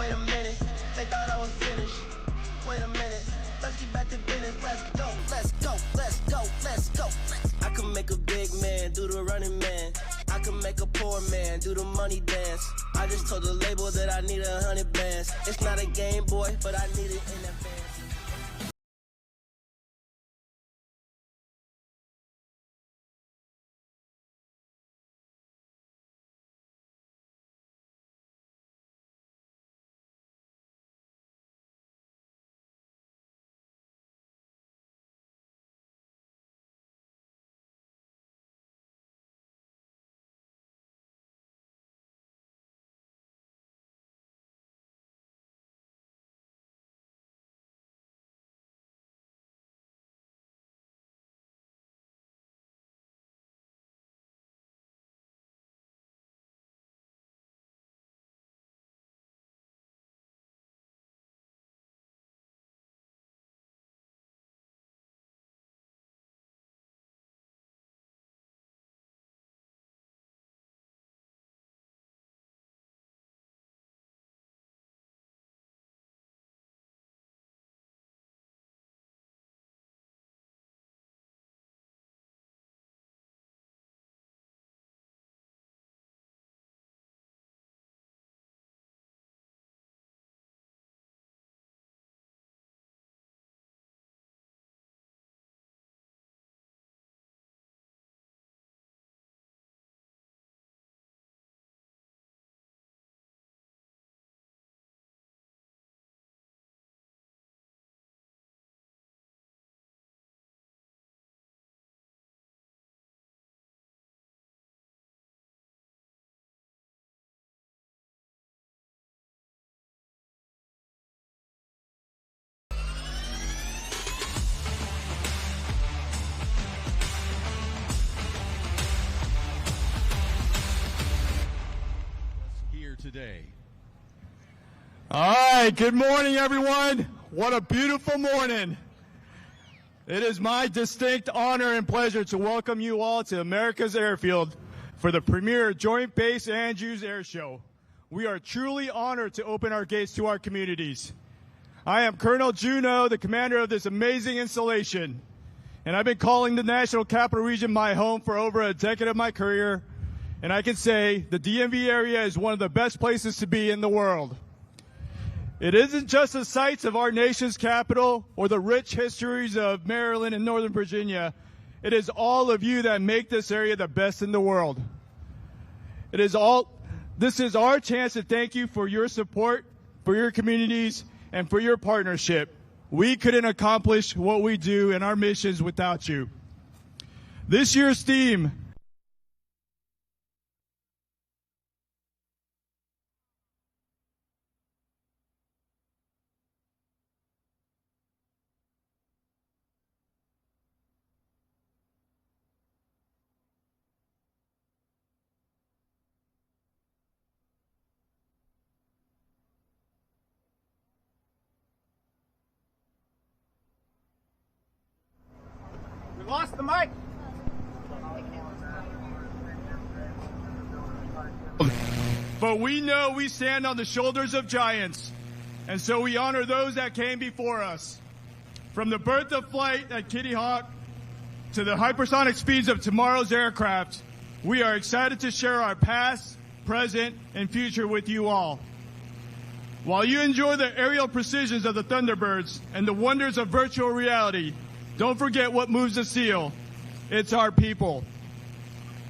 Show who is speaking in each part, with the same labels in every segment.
Speaker 1: Wait a minute, they thought I was finished. Wait a minute, let's get back to business. Let's go, let's go, let's go, let's go. I can make a big man do the running man. I can make a poor man do the money dance. I just told the label that I need 100 bands. It's not a Game Boy, but I need it in advance.
Speaker 2: Today. All right, good morning, everyone. What a beautiful morning. It is my distinct honor and pleasure to welcome you all to America's Airfield for the premier Joint Base Andrews Air Show. We are truly honored to open our gates to our communities. I am Colonel Juno, the commander of this amazing installation, and I've been calling the National Capital Region my home for over a decade of my career. And I can say the DMV area is one of the best places to be in the world. It isn't just the sites of our nation's capital or the rich histories of Maryland and Northern Virginia. It is all of you that make this area the best in the world. This is our chance to thank you for your support, for your communities, and for your partnership. We couldn't accomplish what we do in our missions without you. This year's theme,
Speaker 3: lost the mic.
Speaker 2: but we know we stand on the shoulders of giants, and so we honor those that came before us. From the birth of flight at Kitty Hawk to the hypersonic speeds of tomorrow's aircraft, we are excited to share our past, present, and future with you all. While you enjoy the aerial precisions of the Thunderbirds and the wonders of virtual reality, don't forget what moves the seal. It's our people.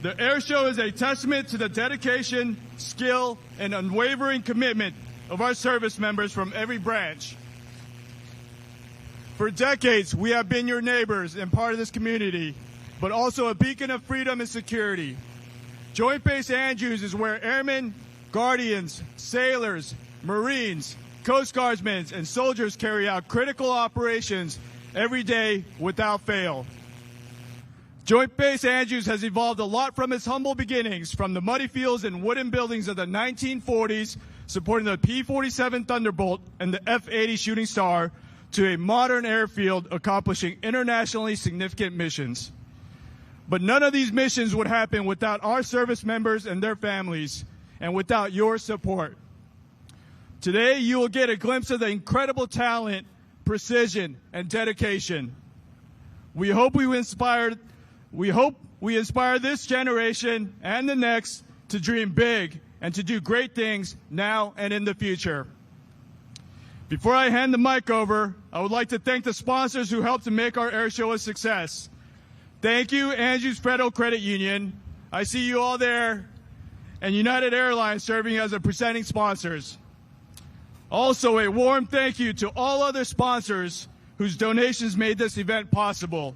Speaker 2: The air show is a testament to the dedication, skill, and unwavering commitment of our service members from every branch. For decades, we have been your neighbors and part of this community, but also a beacon of freedom and security. Joint Base Andrews is where airmen, guardians, sailors, Marines, Coast Guardsmen, and soldiers carry out critical operations every day without fail. Joint Base Andrews has evolved a lot from its humble beginnings, from the muddy fields and wooden buildings of the 1940s, supporting the P-47 Thunderbolt and the F-80 Shooting Star, to a modern airfield accomplishing internationally significant missions. But none of these missions would happen without our service members and their families, and without your support. Today, you will get a glimpse of the incredible talent, precision, and dedication. We hope we inspire this generation and the next to dream big and to do great things now and in the future. Before I hand the mic over, I would like to thank the sponsors who helped to make our air show a success. Thank you, Andrews Federal Credit Union. I see you all there. And United Airlines serving as the presenting sponsors. Also, a warm thank you to all other sponsors whose donations made this event possible.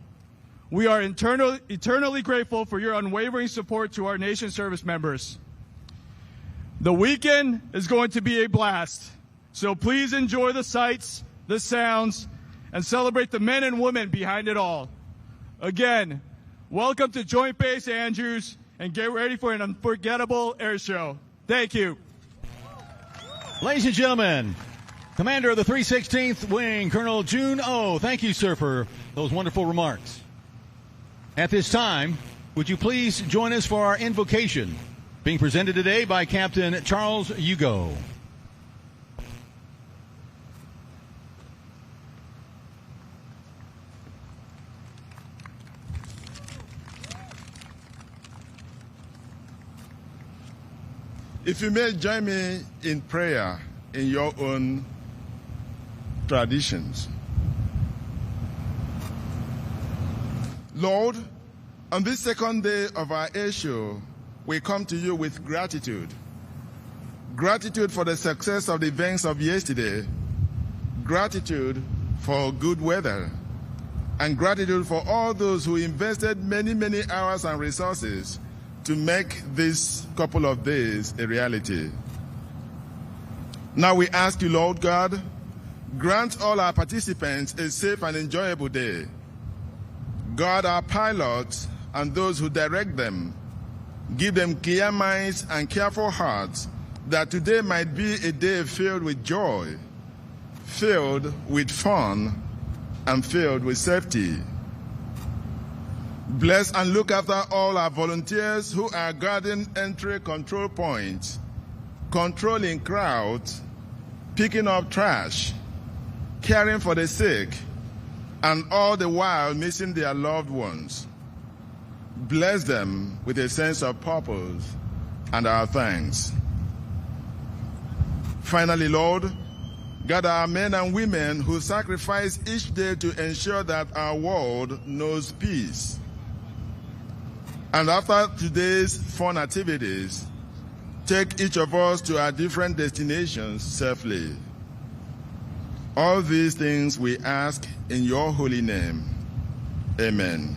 Speaker 2: We are eternally grateful for your unwavering support to our nation service members. The weekend is going to be a blast, so please enjoy the sights, the sounds, and celebrate the men and women behind it all. Again, welcome to Joint Base Andrews, and get ready for an unforgettable air show. Thank you.
Speaker 4: Ladies and gentlemen, Commander of the 316th Wing, Colonel June O. Thank you, sir, for those wonderful remarks. At this time, would you please join us for our invocation, being presented today by Captain Charles Hugo.
Speaker 5: If you may join me in prayer in your own traditions. Lord, on this second day of our air show, we come to you with gratitude. Gratitude for the success of the events of yesterday, gratitude for good weather, and gratitude for all those who invested many, many hours and resources to make this couple of days a reality. Now we ask you, Lord God, grant all our participants a safe and enjoyable day. Guard our pilots and those who direct them. Give them clear minds and careful hearts, that today might be a day filled with joy, filled with fun, and filled with safety. Bless and look after all our volunteers who are guarding entry control points, controlling crowds, picking up trash, caring for the sick, and all the while missing their loved ones. Bless them with a sense of purpose and our thanks. Finally, Lord, gather our men and women who sacrifice each day to ensure that our world knows peace. And after today's fun activities, take each of us to our different destinations safely. All these things we ask in your holy name. Amen.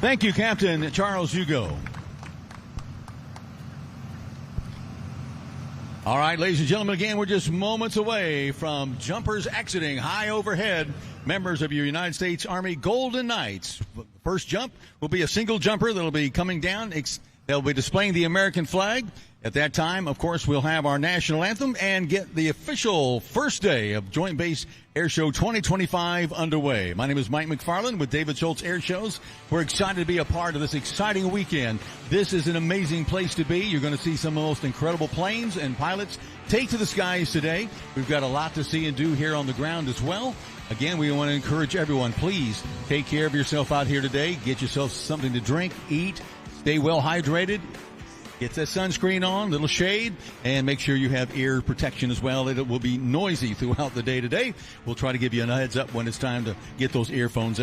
Speaker 4: Thank you, Captain Charles Hugo. All right, ladies and gentlemen, again, we're just moments away from jumpers exiting high overhead. Members of your United States Army Golden Knights. First jump will be a single jumper that'll be coming down. They'll be displaying the American flag. At that time, of course, we'll have our national anthem and get the official first day of Joint Base Air Show 2025 underway. My name is Mike McFarland with David Schultz Air Shows. We're excited to be a part of this exciting weekend. This is an amazing place to be. You're going to see some of the most incredible planes and pilots take to the skies today. We've got a lot to see and do here on the ground as well. Again, we want to encourage everyone, please take care of yourself out here today. Get yourself something to drink, eat, stay well hydrated. Get that sunscreen on, little shade, and make sure you have ear protection as well. It will be noisy throughout the day today. We'll try to give you a heads up when it's time to get those earbuds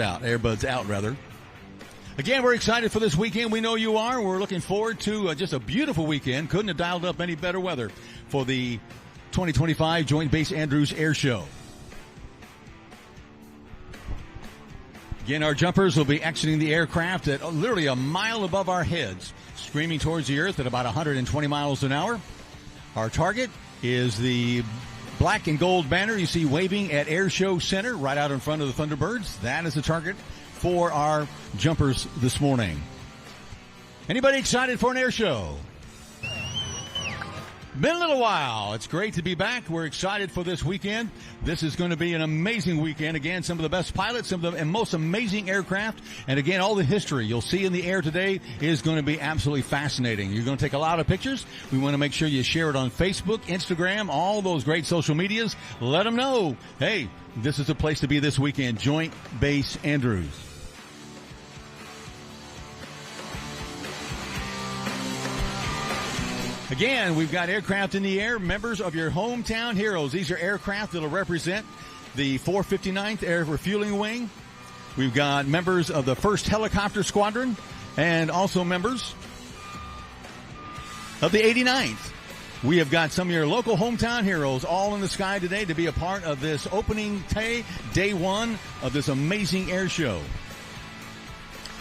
Speaker 4: out, rather. Again, we're excited for this weekend. We know you are. We're looking forward to just a beautiful weekend. Couldn't have dialed up any better weather for the 2025 Joint Base Andrews Air Show. Again, our jumpers will be exiting the aircraft at literally a mile above our heads, screaming towards the earth at about 120 miles an hour. Our target is the black and gold banner you see waving at Air Show Center right out in front of the Thunderbirds. That is the target for our jumpers this morning. Anybody excited for an air show? Been a little while. It's great to be back. We're excited for this weekend. This is going to be an amazing weekend. Again, some of the best pilots, some of the most amazing aircraft. And again, all the history you'll see in the air today is going to be absolutely fascinating. You're going to take a lot of pictures. We want to make sure you share it on Facebook, Instagram, all those great social medias. Let them know, hey, this is the place to be this weekend. Joint Base Andrews. Again, we've got aircraft in the air, members of your hometown heroes. These are aircraft that will represent the 459th Air Refueling Wing. We've got members of the 1st Helicopter Squadron and also members of the 89th. We have got some of your local hometown heroes all in the sky today to be a part of this opening day one of this amazing air show.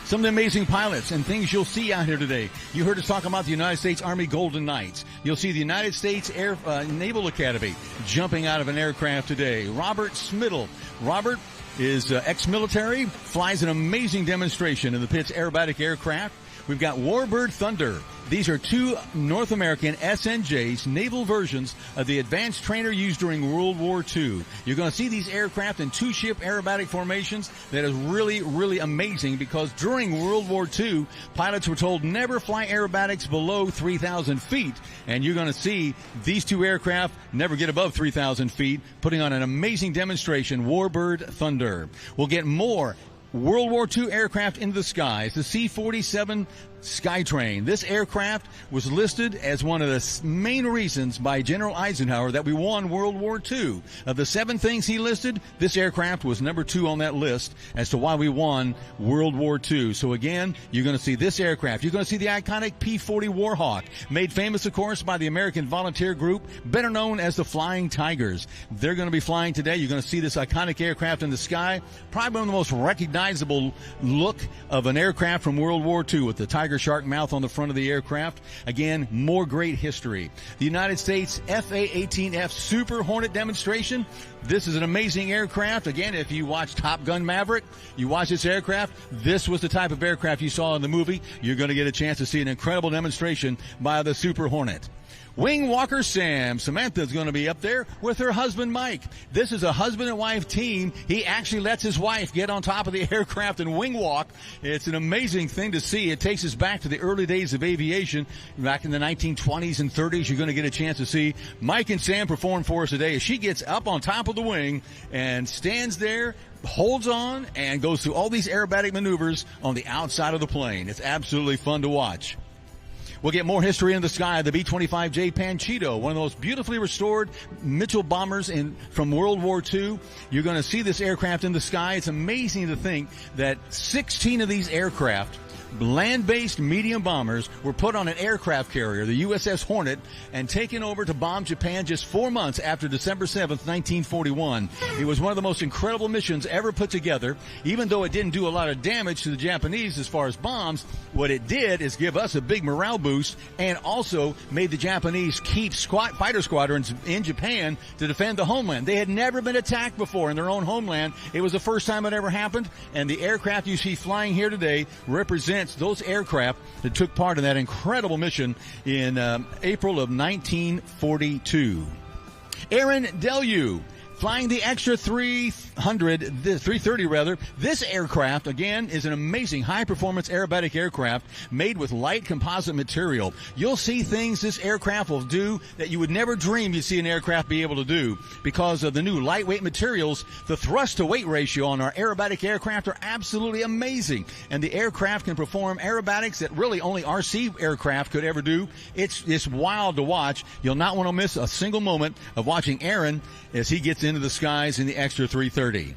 Speaker 4: Some of the amazing pilots and things you'll see out here today. You heard us talk about the United States Army Golden Knights. You'll see the United States Naval Academy jumping out of an aircraft today. Robert Smittle. Robert is ex-military, flies an amazing demonstration in the Pitts aerobatic aircraft. We've got Warbird Thunder. These are 2 North American SNJs, naval versions of the advanced trainer used during World War II. You're going to see these aircraft in 2-ship aerobatic formations. That is really, really amazing because during World War II, pilots were told never fly aerobatics below 3,000 feet. And you're going to see these 2 aircraft never get above 3,000 feet, putting on an amazing demonstration, Warbird Thunder. We'll get more World War II aircraft into the skies, the C-47 Skytrain. This aircraft was listed as one of the main reasons by General Eisenhower that we won World War II. Of the 7 things he listed, this aircraft was number 2 on that list as to why we won World War II. So again, you're going to see this aircraft. You're going to see the iconic P-40 Warhawk, made famous, of course, by the American Volunteer Group, better known as the Flying Tigers. They're going to be flying today. You're going to see this iconic aircraft in the sky, probably one of the most recognizable look of an aircraft from World War II with the tiger shark mouth on the front of the aircraft. Again, more great history. The United States FA-18F Super Hornet demonstration. This is an amazing aircraft. Again, if you watch Top Gun Maverick, you watch this aircraft, this was the type of aircraft you saw in the movie. You're going to get a chance to see an incredible demonstration by the Super Hornet. Wing Walker Sam. Samantha's going to be up there with her husband, Mike. This is a husband and wife team. He actually lets his wife get on top of the aircraft and wing walk. It's an amazing thing to see. It takes us back to the early days of aviation, back in the 1920s and 30s. You're going to get a chance to see Mike and Sam perform for us today as she gets up on top of the wing and stands there, holds on, and goes through all these aerobatic maneuvers on the outside of the plane. It's absolutely fun to watch. We'll get more history in the sky. The B-25J Panchito, one of those beautifully restored Mitchell bombers from World War II. You're going to see this aircraft in the sky. It's amazing to think that 16 of these aircraft, land-based medium bombers, were put on an aircraft carrier, the USS Hornet, and taken over to bomb Japan just 4 months after December 7th, 1941. It was one of the most incredible missions ever put together. Even though it didn't do a lot of damage to the Japanese as far as bombs, what it did is give us a big morale boost and also made the Japanese keep fighter squadrons in Japan to defend the homeland. They had never been attacked before in their own homeland. It was the first time it ever happened, and the aircraft you see flying here today represents those aircraft that took part in that incredible mission in April of 1942. Aaron Delu, flying the extra 330 rather. This aircraft, again, is an amazing high-performance aerobatic aircraft made with light composite material. You'll see things this aircraft will do that you would never dream you'd see an aircraft be able to do. Because of the new lightweight materials, the thrust-to-weight ratio on our aerobatic aircraft are absolutely amazing. And the aircraft can perform aerobatics that really only RC aircraft could ever do. It's wild to watch. You'll not want to miss a single moment of watching Aaron as he gets into the skies in the extra 330.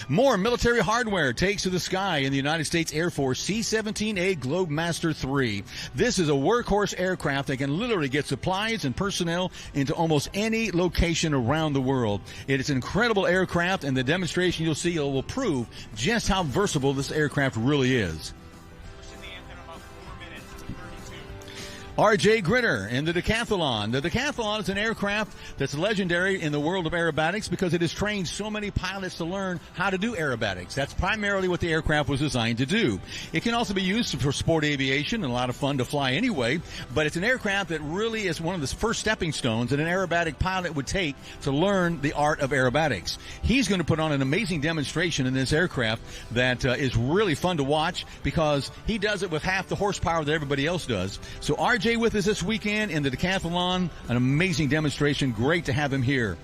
Speaker 4: More military hardware takes to the sky in the United States Air Force C-17A Globemaster III. This is a workhorse aircraft that can literally get supplies and personnel into almost any location around the world. It is an incredible aircraft, and the demonstration you'll see will prove just how versatile this aircraft really is. R.J. Gritter in the decathlon. The decathlon is an aircraft that's legendary in the world of aerobatics because it has trained so many pilots to learn how to do aerobatics. That's primarily what the aircraft was designed to do. It can also be used for sport aviation and a lot of fun to fly anyway, but it's an aircraft that really is one of the first stepping stones that an aerobatic pilot would take to learn the art of aerobatics. He's going to put on an amazing demonstration in this aircraft that is really fun to watch because he does it with half the horsepower that everybody else does. So RJ with us this weekend in the decathlon, an amazing demonstration. Great to have him here.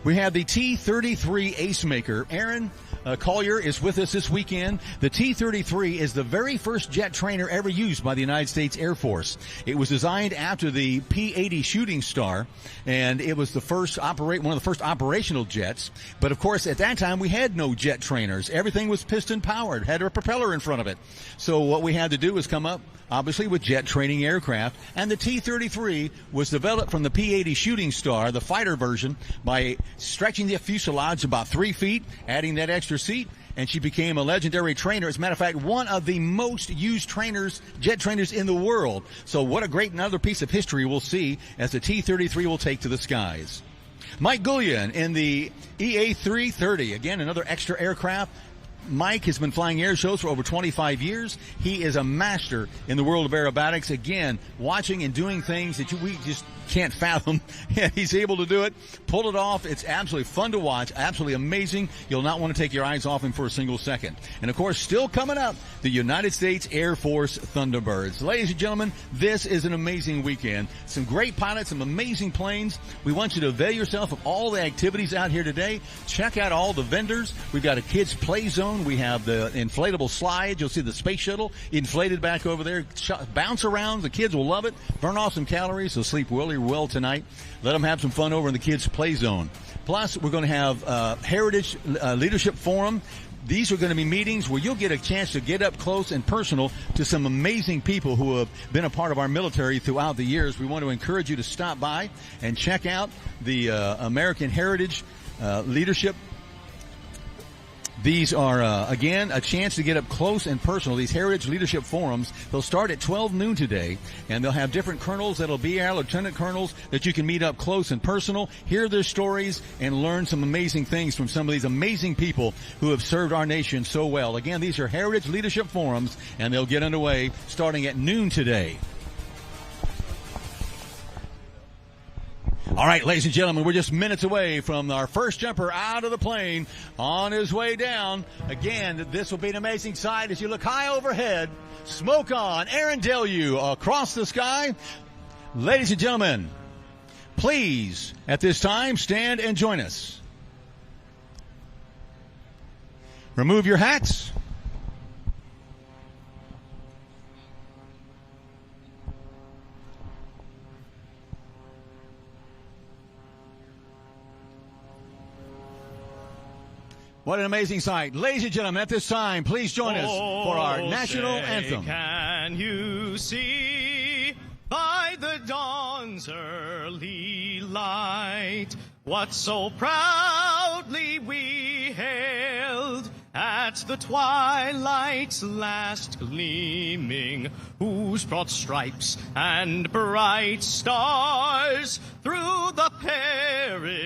Speaker 4: We have the T-33 ace maker. Aaron Collier is with us this weekend. The T-33 is the very first jet trainer ever used by the United States Air Force. It was designed after the P-80 Shooting Star, and it was one of the first operational jets. But of course, at that time, we had no jet trainers. Everything was piston powered, had a propeller in front of it. So what we had to do was come up, obviously, with jet training aircraft. And the T-33 was developed from the P-80 Shooting Star, the fighter version, by stretching the fuselage about 3 feet, adding that extra seat, and she became a legendary trainer. As a matter of fact, one of the most used jet trainers in the world. So what a great another piece of history we'll see as the T-33 will take to the skies. Mike Gullion in the EA-330, again, another extra aircraft. Mike has been flying air shows for over 25 years. He is a master in the world of aerobatics. Again, watching and doing things that we just can't fathom. He's able to do it, pull it off. It's absolutely fun to watch, absolutely amazing. You'll not want to take your eyes off him for a single second. And of course, still coming up, the United States Air Force Thunderbirds. Ladies and gentlemen, this is an amazing weekend. Some great pilots, some amazing planes. We want you to avail yourself of all the activities out here today. Check out all the vendors. We've got a kids play zone. We have the inflatable slide. You'll see the space shuttle inflated back over there. Bounce around. The kids will love it. Burn off some calories. They'll sleep really well tonight. Let them have some fun over in the kids' play zone. Plus, we're going to have Heritage Leadership Forum. These are going to be meetings where you'll get a chance to get up close and personal to some amazing people who have been a part of our military throughout the years. We want to encourage you to stop by and check out the American Heritage Leadership. These are, again, a chance to get up close and personal. These Heritage Leadership Forums, they'll start at 12 noon today, and they'll have different colonels that'll be our lieutenant colonels that you can meet up close and personal, hear their stories, and learn some amazing things from some of these amazing people who have served our nation so well. Again, these are Heritage Leadership Forums, and they'll get underway starting at noon today. All right, ladies and gentlemen, we're just minutes away from our first jumper out of the plane on his way down. Again, this will be an amazing sight as you look high overhead. Smoke on, Aaron Deluge across the sky. Ladies and gentlemen, please, at this time, stand and join us. Remove your hats. What an amazing sight. Ladies and gentlemen, at this time, please join us for our national anthem.
Speaker 6: Can you see by the dawn's early light what so proudly we hailed at the twilight's last gleaming, whose broad stripes and bright stars through the perilous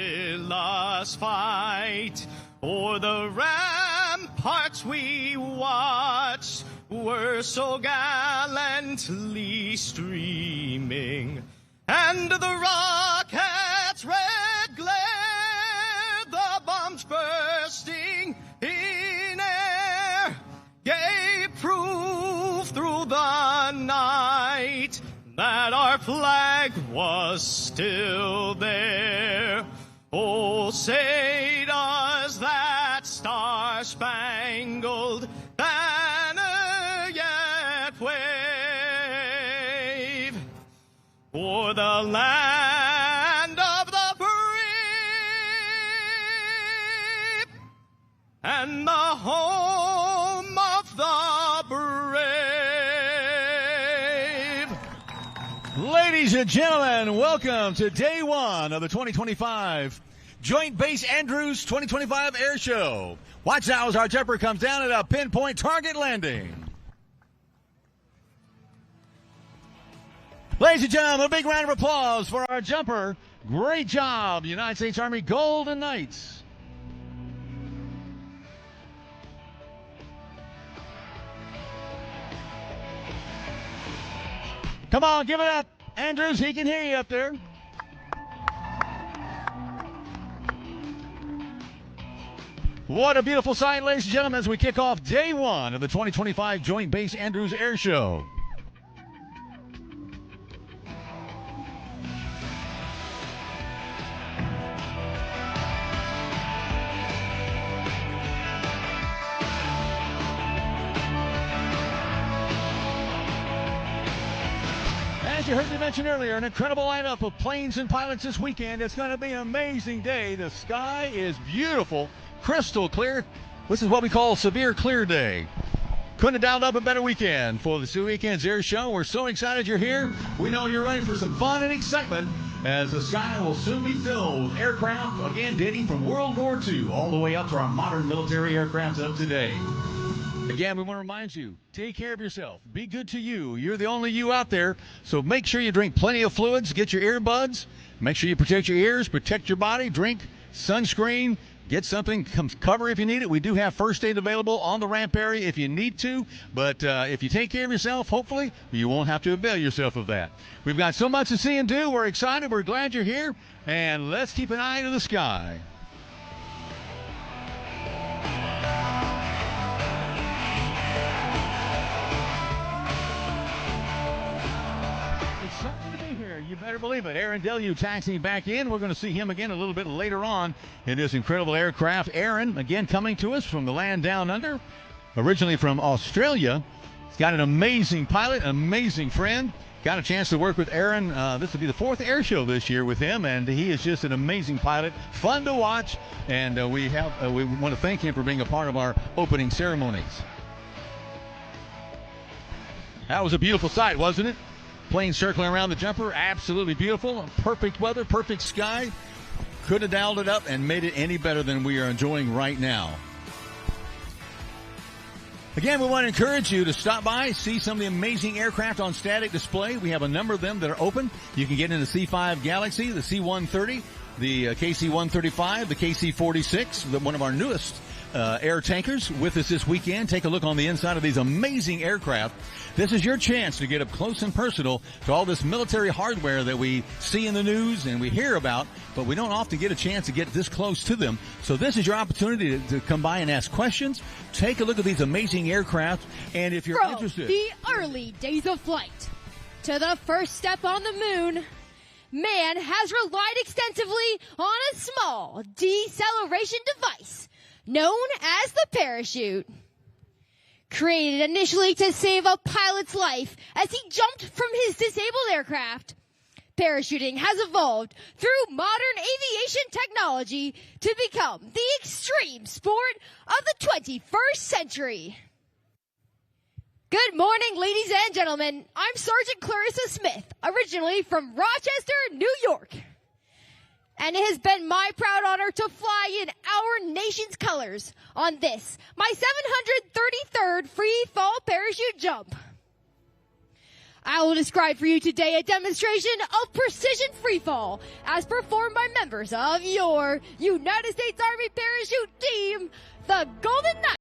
Speaker 6: fight o'er the ramparts we watched were so gallantly streaming, and the rocket's red glare, the bombs bursting in air, gave proof through the night that our flag was still there. Oh, say does that star-spangled banner yet wave o'er the land of the free and the home of the brave?
Speaker 4: Ladies and gentlemen, welcome to day one of the 2025 Joint Base Andrews 2025 Air Show. Watch now as our jumper comes down at a pinpoint target landing. Ladies and gentlemen, a big round of applause for our jumper. Great job, United States Army Golden Knights. Come on, give it up. Andrews, he can hear you up there. What a beautiful sight, ladies and gentlemen, as we kick off day one of the 2025 Joint Base Andrews Air Show. As you heard me mention earlier, an incredible lineup of planes and pilots this weekend. It's going to be an amazing day. The sky is beautiful, crystal clear. This is what we call severe clear day. Couldn't have dialed up a better weekend for the weekend's air show. We're so excited you're here. We know you're ready for some fun and excitement as the sky will soon be filled with aircraft, again, dating from World War II all the way up to our modern military aircraft of today. Again, we want to remind you, take care of yourself. Be good to you. You're the only you out there. So make sure you drink plenty of fluids. Get your earbuds. Make sure you protect your ears, protect your body. Drink sunscreen. Get something, cover if you need it. We do have first aid available on the ramp area if you need to. But if you take care of yourself, hopefully, you won't have to avail yourself of that. We've got so much to see and do. We're excited. We're glad you're here. And let's keep an eye to the sky. You better believe it. Aaron Delu taxiing back in. We're going to see him again a little bit later on in this incredible aircraft. Aaron, again, coming to us from the land down under, originally from Australia. He's got an amazing pilot, an amazing friend. Got a chance to work with Aaron. This will be the 4th air show this year with him, and he is just an amazing pilot. Fun to watch, and we want to thank him for being a part of our opening ceremonies. That was a beautiful sight, wasn't it? Plane circling around the jumper, absolutely beautiful. Perfect weather, perfect sky. Could have dialed it up and made it any better than we are enjoying right now. Again, we want to encourage you to stop by, see some of the amazing aircraft on static display. We have a number of them that are open. You can get in the C-5 Galaxy, the C-130, the KC-135, the KC-46, one of our newest air tankers with us this weekend. Take a look on the inside of these amazing aircraft. This is your chance to get up close and personal to all this military hardware that we see in the news and we hear about, but we don't often get a chance to get this close to them. So this is your opportunity to come by and ask questions. Take a look at these amazing aircraft, and if you're interested.
Speaker 7: From the early days of flight to the first step on the moon, man has relied extensively on a small deceleration device known as the parachute. Created initially to save a pilot's life as he jumped from his disabled aircraft, parachuting has evolved through modern aviation technology to become the extreme sport of the 21st century. Good morning, ladies and gentlemen. I'm Sergeant Clarissa Smith, originally from Rochester, New York. And it has been my proud honor to fly in our nation's colors on this, my 733rd free fall parachute jump. I will describe for you today a demonstration of precision free fall as performed by members of your United States Army parachute team, the Golden Knights.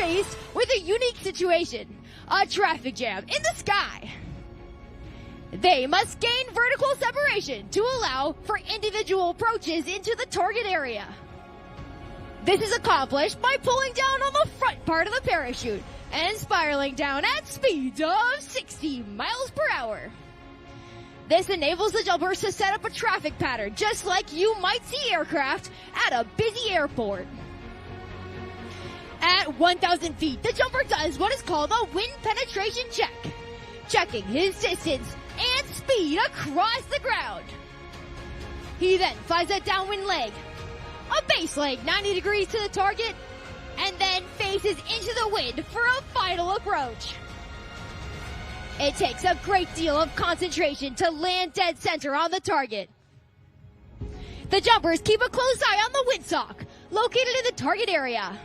Speaker 7: faced with a unique situation, a traffic jam in the sky. They must gain vertical separation to allow for individual approaches into the target area. This is accomplished by pulling down on the front part of the parachute and spiraling down at speeds of 60 miles per hour. This enables the jumpers to set up a traffic pattern just like you might see aircraft at a busy airport. At 1,000 feet, the jumper does what is called a wind penetration check, checking his distance and speed across the ground. He then flies a downwind leg, a base leg 90 degrees to the target, and then faces into the wind for a final approach. It takes a great deal of concentration to land dead center on the target. The jumpers keep a close eye on the windsock, located in the target area.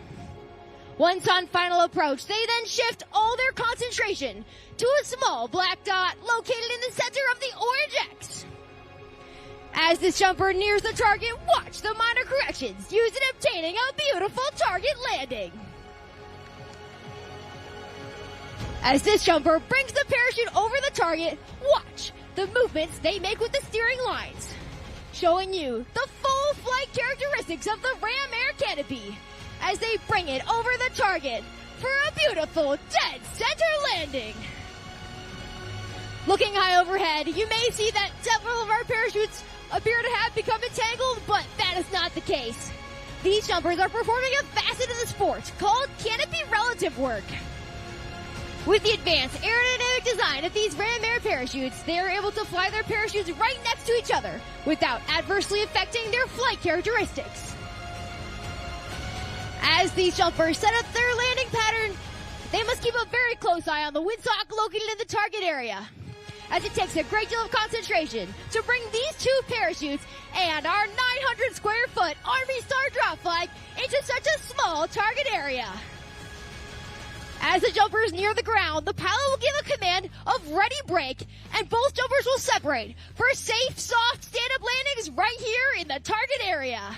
Speaker 7: Once on final approach, they then shift all their concentration to a small black dot located in the center of the orange X. As this jumper nears the target, watch the minor corrections used in obtaining a beautiful target landing. As this jumper brings the parachute over the target, watch the movements they make with the steering lines, showing you the full flight characteristics of the Ram Air canopy as they bring it over the target for a beautiful dead center landing. Looking high overhead, you may see that several of our parachutes appear to have become entangled, but that is not the case. These jumpers are performing a facet of the sport called canopy relative work. With the advanced aerodynamic design of these Ram Air parachutes, they are able to fly their parachutes right next to each other without adversely affecting their flight characteristics. As these jumpers set up their landing pattern, they must keep a very close eye on the windsock located in the target area, as it takes a great deal of concentration to bring these two parachutes and our 900 square foot Army Star drop flag into such a small target area. As the jumpers near the ground, the pilot will give a command of ready brake, and both jumpers will separate for safe, soft, stand-up landings right here in the target area.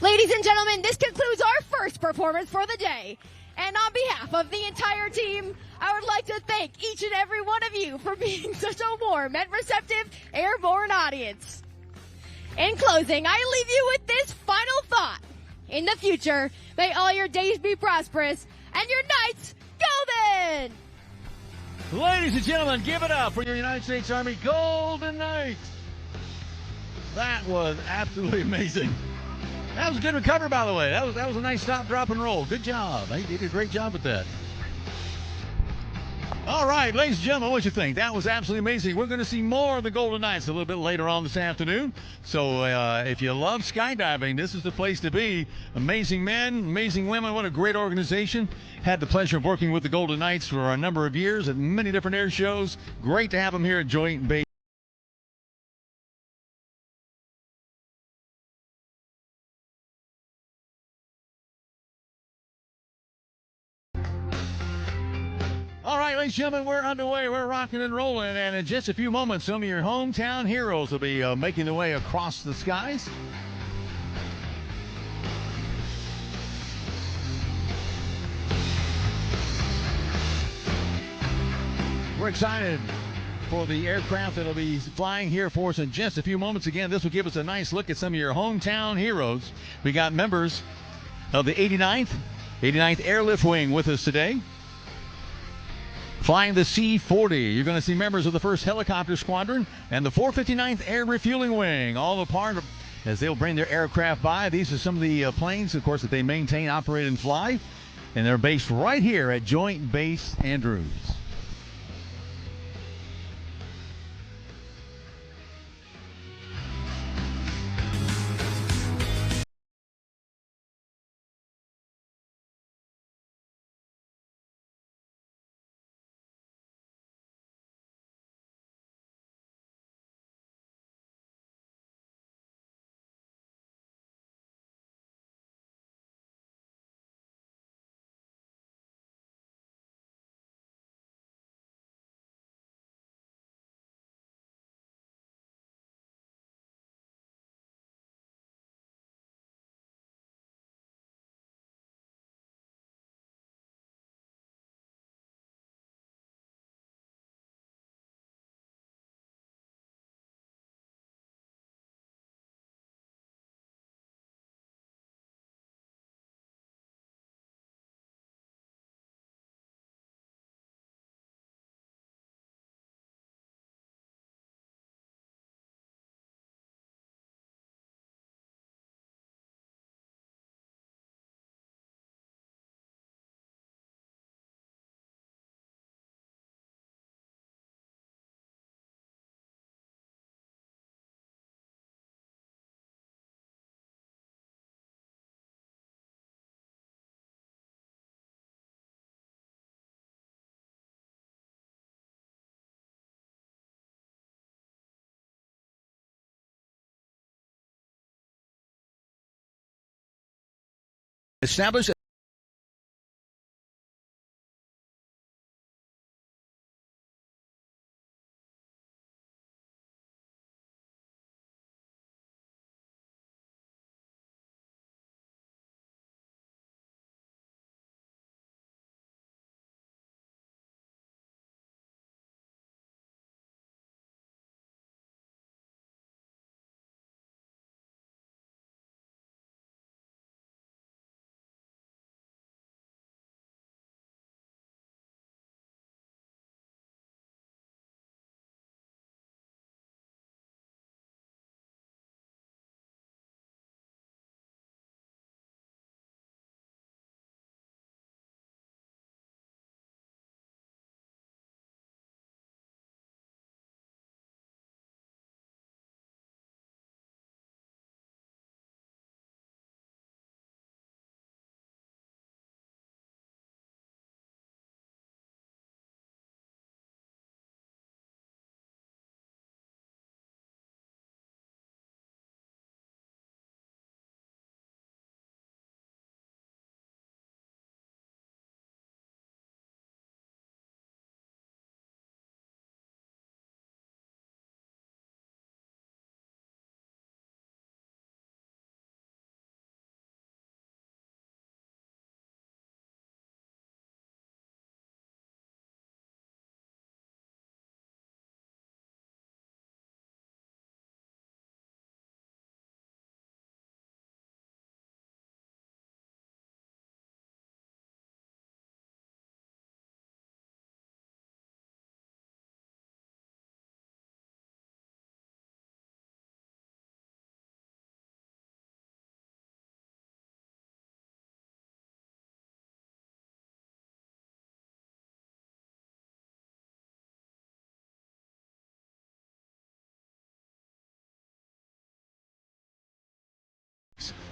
Speaker 7: Ladies and gentlemen, this concludes our first performance for the day. And on behalf of the entire team, I would like to thank each and every one of you for being such a warm and receptive airborne audience. In closing, I leave you with this final thought. In the future, may all your days be prosperous and your nights golden!
Speaker 4: Ladies and gentlemen, give it up for your United States Army Golden Knights. That was absolutely amazing. That was a good recovery, by the way. That was a nice stop, drop, and roll. Good job. They did a great job with that. All right, ladies and gentlemen, what you think? That was absolutely amazing. We're going to see more of the Golden Knights a little bit later on this afternoon. So if you love skydiving, this is the place to be. Amazing men, amazing women. What a great organization. Had the pleasure of working with the Golden Knights for a number of years at many different air shows. Great to have them here at Joint Base. All right, ladies and gentlemen, we're underway. We're rocking and rolling. And in just a few moments, some of your hometown heroes will be making their way across the skies. We're excited for the aircraft that will be flying here for us in just a few moments. Again, this will give us a nice look at some of your hometown heroes. We got members of the 89th Airlift Wing with us today. Flying the C-40, you're going to see members of the 1st Helicopter Squadron and the 459th Air Refueling Wing, all a part of, as they'll bring their aircraft by. These are some of the planes, of course, that they maintain, operate, and fly, and they're based right here at Joint Base Andrews. Established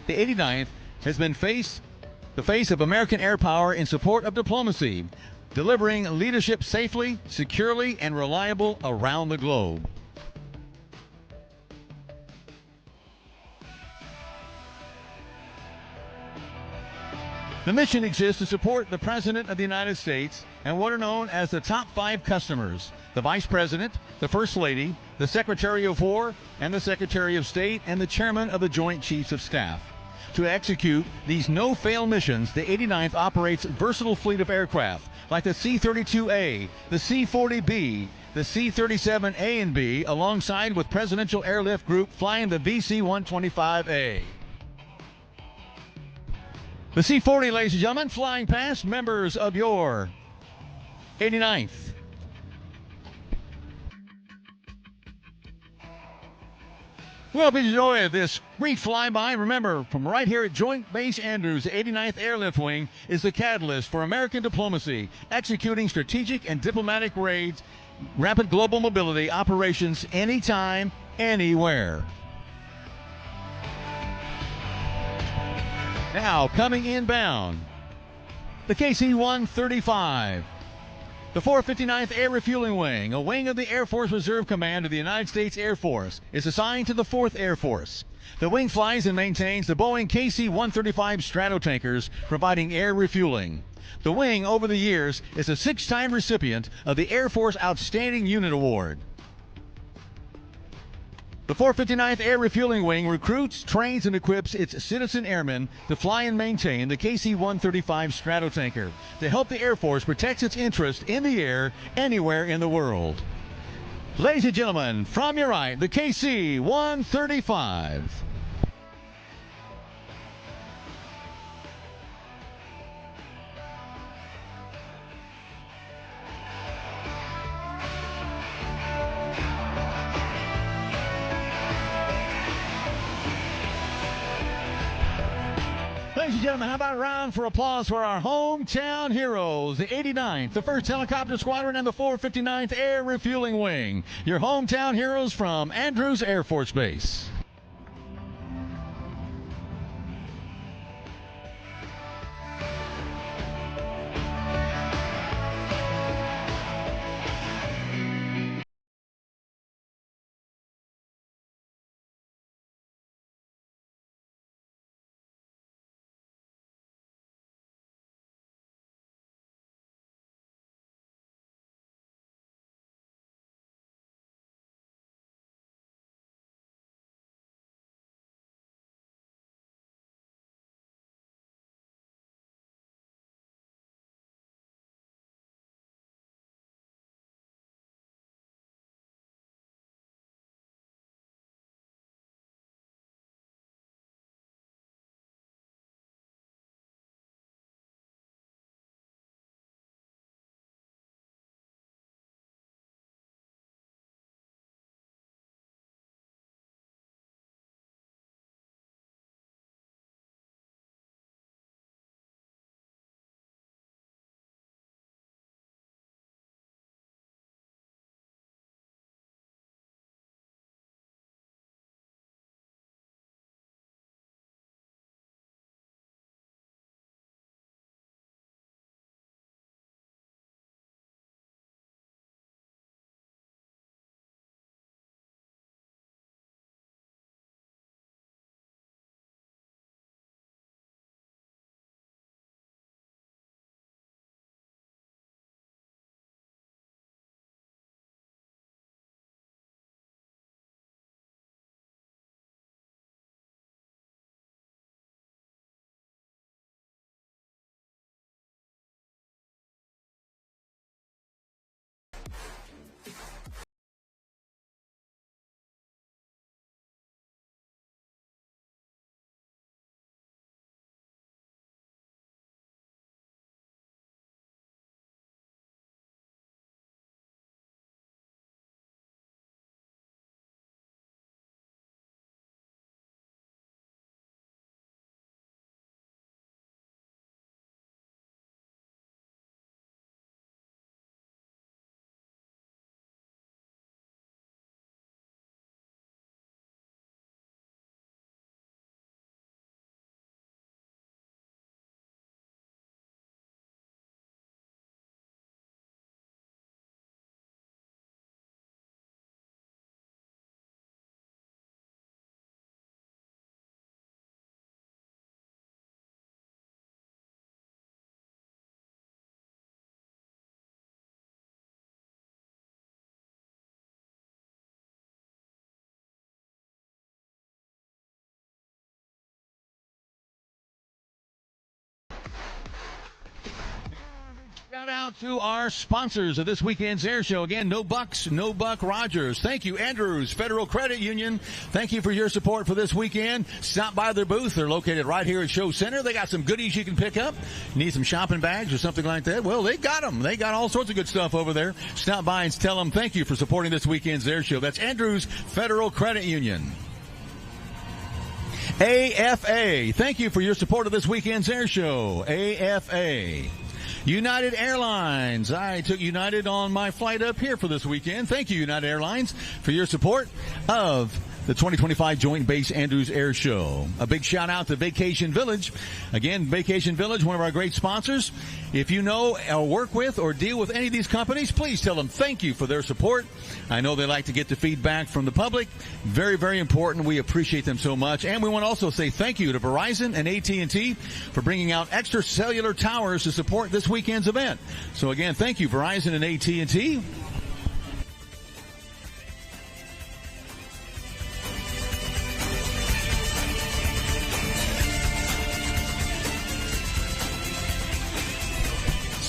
Speaker 4: the 89th has been the face of American air power in support of diplomacy, delivering leadership safely, securely, and reliable around the globe. The mission exists to support the President of the United States and what are known as the top 5 customers: the Vice President, the First Lady, the Secretary of War, and the Secretary of State, and the Chairman of the Joint Chiefs of Staff. To execute these no-fail missions, the 89th operates a versatile fleet of aircraft like the C-32A, the C-40B, the C-37A and B, alongside with Presidential Airlift Group flying the VC-125A. The C-40, ladies and gentlemen, flying past members of your 89th. Well, if you enjoy this brief flyby, remember, from right here at Joint Base Andrews, the 89th Airlift Wing is the catalyst for American diplomacy, executing strategic and diplomatic raids, rapid global mobility operations anytime, anywhere. Now, coming inbound, the KC-135. The 459th Air Refueling Wing, a wing of the Air Force Reserve Command of the United States Air Force, is assigned to the 4th Air Force. The wing flies and maintains the Boeing KC-135 Stratotankers, providing air refueling. The wing, over the years, is a 6-time recipient of the Air Force Outstanding Unit Award. The 459th Air Refueling Wing recruits, trains, and equips its citizen airmen to fly and maintain the KC-135 Stratotanker to help the Air Force protect its interest in the air anywhere in the world. Ladies and gentlemen, from your right, the KC-135. Ladies and gentlemen, how about a round for applause for our hometown heroes, the 89th, the 1st Helicopter Squadron, and the 459th Air Refueling Wing. Your hometown heroes from Andrews Air Force Base. Shout out to our sponsors of this weekend's air show. Again, no bucks, no Buck Rogers. Thank you, Andrews Federal Credit Union. Thank you for your support for this weekend. Stop by their booth. They're located right here at Show Center. They got some goodies you can pick up. Need some shopping bags or something like that? Well, they got them. They got all sorts of good stuff over there. Stop by and tell them thank you for supporting this weekend's air show. That's Andrews Federal Credit Union. AFA, thank you for your support of this weekend's air show. AFA. United Airlines. I took United on my flight up here for this weekend. Thank you, United Airlines, for your support of the 2025 Joint Base Andrews Air Show. A big shout out to Vacation Village. Again, Vacation Village, one of our great sponsors. If you know or work with or deal with any of these companies, please tell them thank you for their support. I know they like to get the feedback from the public. Very, very important. We appreciate them so much. And we want to also say thank you to Verizon and AT&T for bringing out extra cellular towers to support this weekend's event. So again, thank you, Verizon and AT&T.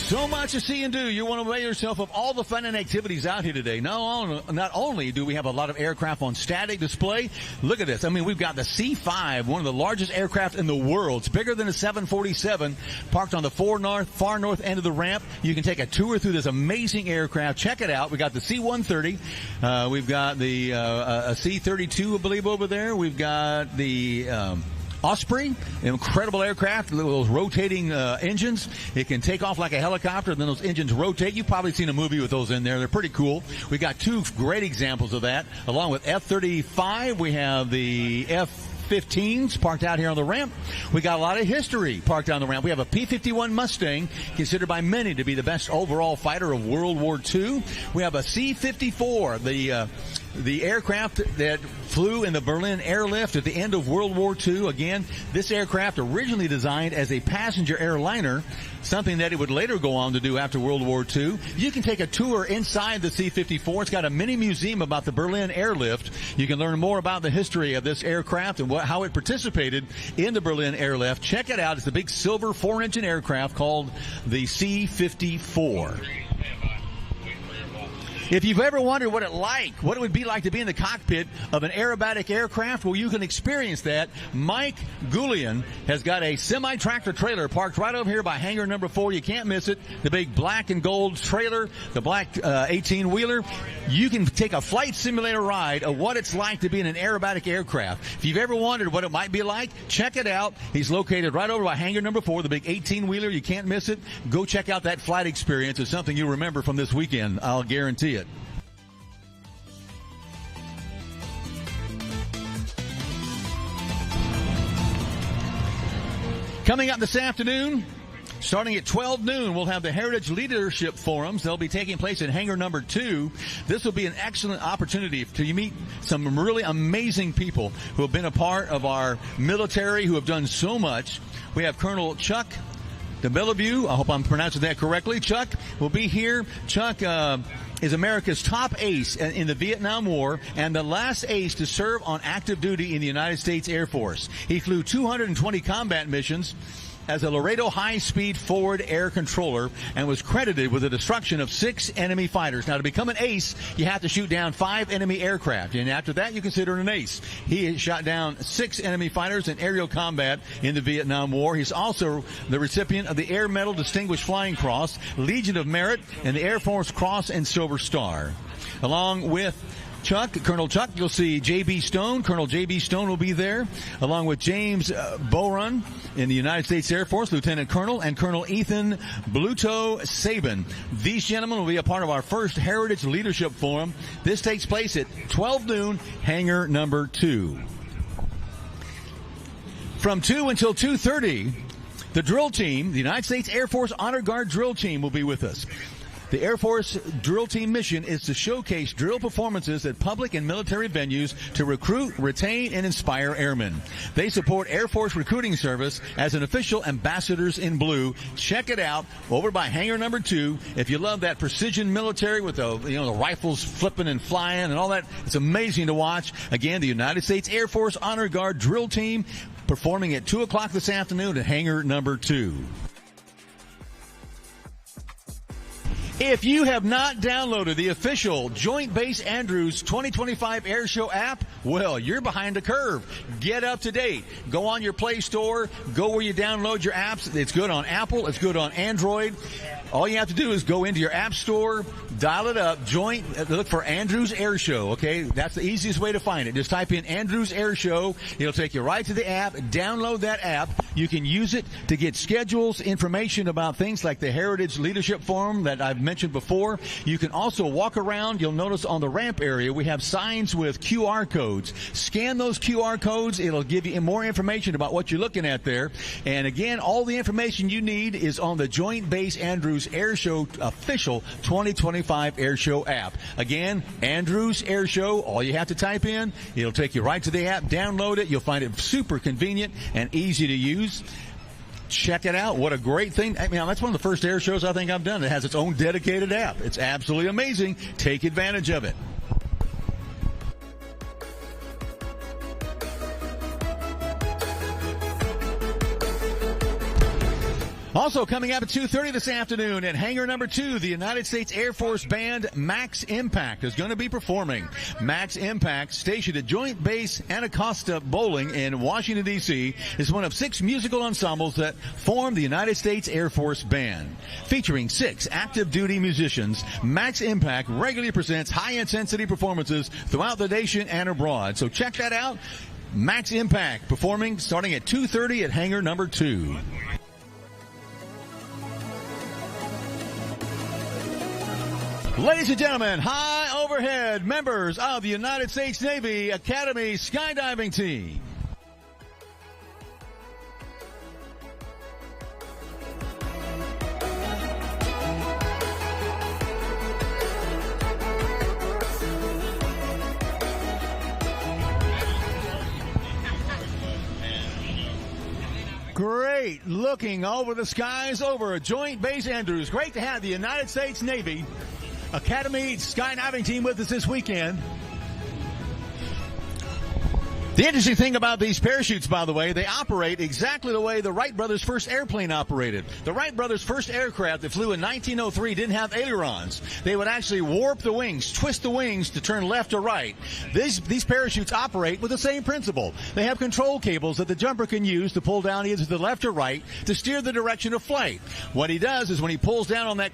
Speaker 4: So much to see and do. You want to avail yourself of all the fun and activities out here today. Not only do we have a lot of aircraft on static display, look at this. I mean, we've got the C-5, one of the largest aircraft in the world. It's bigger than a 747, parked on the far north end of the ramp. You can take a tour through this amazing aircraft. Check it out. We got the C-130. We've got the a C-32, I believe, over there. We've got the Osprey, an incredible aircraft, those rotating engines. It can take off like a helicopter, and then those engines rotate. You've probably seen a movie with those in there. They're pretty cool. We got two great examples of that. Along with F-35, we have the F-15s parked out here on the ramp. We got a lot of history parked on the ramp. We have a P-51 Mustang, considered by many to be the best overall fighter of World War II. We have a C-54, the aircraft that flew in the Berlin airlift at the end of World War II. Again, this aircraft originally designed as a passenger airliner, something that it would later go on to do after World War II. You can take a tour inside the C-54. It's got a mini museum about the Berlin airlift. You can learn more about the history of this aircraft and how it participated in the Berlin airlift. Check it out. It's the big silver 4-engine aircraft called the C-54. If you've ever wondered what it would be like to be in the cockpit of an aerobatic aircraft, well, you can experience that. Mike Goulian has got a semi-tractor trailer parked right over here by hangar number 4. You can't miss it. The big black and gold trailer, the black 18-wheeler. You can take a flight simulator ride of what it's like to be in an aerobatic aircraft. If you've ever wondered what it might be like, check it out. He's located right over by hangar number 4, the big 18-wheeler. You can't miss it. Go check out that flight experience. It's something you'll remember from this weekend. I'll guarantee it. Coming up this afternoon, starting at 12 noon, we'll have the Heritage Leadership Forums. They'll be taking place in hangar number 2. This will be an excellent opportunity to meet some really amazing people who have been a part of our military, who have done so much. We have Colonel Chuck de Bellevue. I hope I'm pronouncing that correctly. Chuck will be here. Chuck is America's top ace in the Vietnam War and the last ace to serve on active duty in the United States Air Force. He flew 220 combat missions as a Laredo high-speed forward air controller and was credited with the destruction of 6 enemy fighters. Now, to become an ace, you have to shoot down 5 enemy aircraft, and after that, you consider an ace. He shot down 6 enemy fighters in aerial combat in the Vietnam War. He's also the recipient of the Air Medal Distinguished Flying Cross, Legion of Merit, and the Air Force Cross and Silver Star. Along with Colonel Chuck, you'll see J.B. Stone. Colonel J.B. Stone will be there, along with James Bowen in the United States Air Force, Lieutenant Colonel, and Colonel Ethan Bluto Sabin. These gentlemen will be a part of our first Heritage Leadership Forum. This takes place at 12 noon, hangar number 2. From 2 until 2:30, the drill team, the United States Air Force Honor Guard drill team, will be with us. The Air Force drill team mission is to showcase drill performances at public and military venues to recruit, retain, and inspire airmen. They support Air Force Recruiting Service as an official ambassadors in blue. Check it out over by hangar number 2. If you love that precision military with the rifles flipping and flying and all that, it's amazing to watch. Again, the United States Air Force Honor Guard drill team performing at 2 o'clock this afternoon at hangar number 2. If you have not downloaded the official Joint Base Andrews 2025 Air Show app, well, you're behind the curve. Get up to date. Go on your Play Store. Go where you download your apps. It's good on Apple. It's good on Android. All you have to do is go into your app store, dial it up, look for Andrews Air Show, okay? That's the easiest way to find it. Just type in Andrews Air Show. It'll take you right to the app. Download that app. You can use it to get schedules, information about things like the Heritage Leadership Forum that I've mentioned before. You can also walk around. You'll notice on the ramp area we have signs with QR codes. Scan those QR codes. It'll give you more information about what you're looking at there. And again, all the information you need is on the Joint Base Andrews Air Show official 2025 Air Show app. Again, Andrews Air Show. All you have to type in, it'll take you right to the app. Download it. You'll find it super convenient and easy to use. Check it out. What a great thing. I mean, that's one of the first air shows I think I've done that has its own dedicated app. It's absolutely amazing. Take advantage of it. Also coming up at 2:30 this afternoon at hangar number 2, the United States Air Force Band Max Impact is going to be performing. Max Impact, stationed at Joint Base Anacostia Bowling in Washington, D.C., is one of 6 musical ensembles that form the United States Air Force Band. Featuring 6 active duty musicians, Max Impact regularly presents high-intensity performances throughout the nation and abroad. So check that out. Max Impact performing starting at 2:30 at hangar number 2. Ladies and gentlemen, high overhead, members of the United States Navy Academy skydiving team. Great looking over the skies over Joint Base Andrews. Great to have the United States Navy Academy skydiving team with us this weekend. The interesting thing about these parachutes, by the way, they operate exactly the way the Wright brothers' first airplane operated. The Wright brothers' first aircraft that flew in 1903 didn't have ailerons. They would actually warp the wings, twist the wings to turn left or right. These parachutes operate with the same principle. They have control cables that the jumper can use to pull down either to the left or right to steer the direction of flight. What he does is when he pulls down on that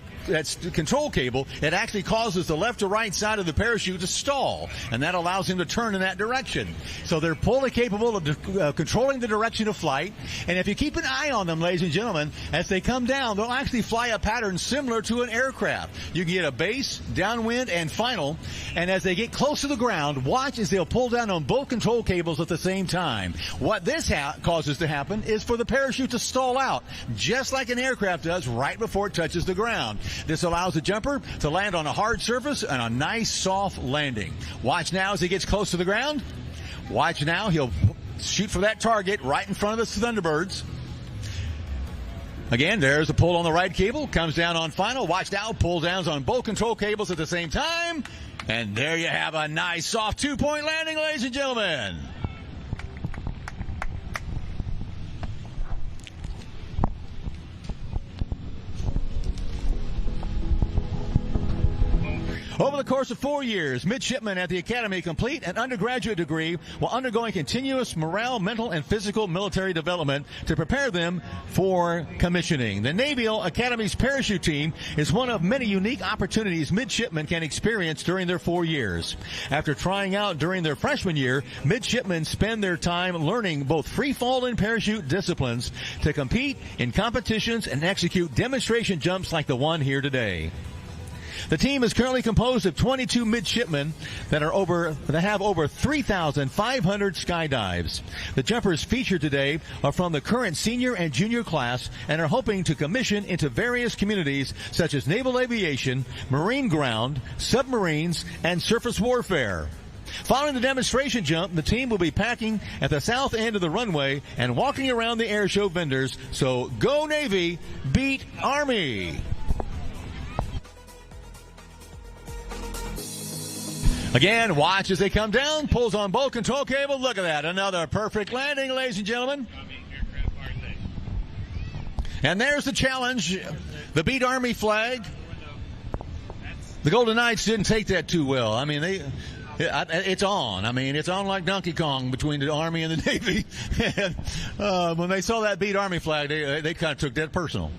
Speaker 4: control cable, it actually causes the left or right side of the parachute to stall, and that allows him to turn in that direction. So they're fully capable of controlling the direction of flight, and if you keep an eye on them, ladies and gentlemen, as they come down, they'll actually fly a pattern similar to an aircraft. You can get a base, downwind, and final, and as they get close to the ground, watch as they'll pull down on both control cables at the same time. What this causes to happen is for the parachute to stall out, just like an aircraft does right before it touches the ground. This allows the jumper to land on a hard surface and a nice soft landing. Watch now as he gets close to the ground. Watch now, he'll shoot for that target right in front of the Thunderbirds. Again, there's a pull on the right cable, comes down on final. Watch now, pull downs on both control cables at the same time. And there you have a nice soft 2-point landing, ladies and gentlemen. Over the course of 4 years, midshipmen at the Academy complete an undergraduate degree while undergoing continuous morale, mental, and physical military development to prepare them for commissioning. The Naval Academy's parachute team is one of many unique opportunities midshipmen can experience during their 4 years. After trying out during their freshman year, midshipmen spend their time learning both free fall and parachute disciplines to compete in competitions and execute demonstration jumps like the one here today. The team is currently composed of 22 midshipmen that have over 3,500 skydives. The jumpers featured today are from the current senior and junior class and are hoping to commission into various communities such as naval aviation, marine ground, submarines, and surface warfare. Following the demonstration jump, the team will be packing at the south end of the runway and walking around the air show vendors. So go Navy, beat Army. Again, watch as they come down, pulls on both control cable. Look at that. Another perfect landing, ladies and gentlemen. And there's the challenge, the Beat Army flag. The Golden Knights didn't take that too well. I mean, it's on. I mean, it's on like Donkey Kong between the Army and the Navy. And when they saw that beat Army flag, they kind of took that personal.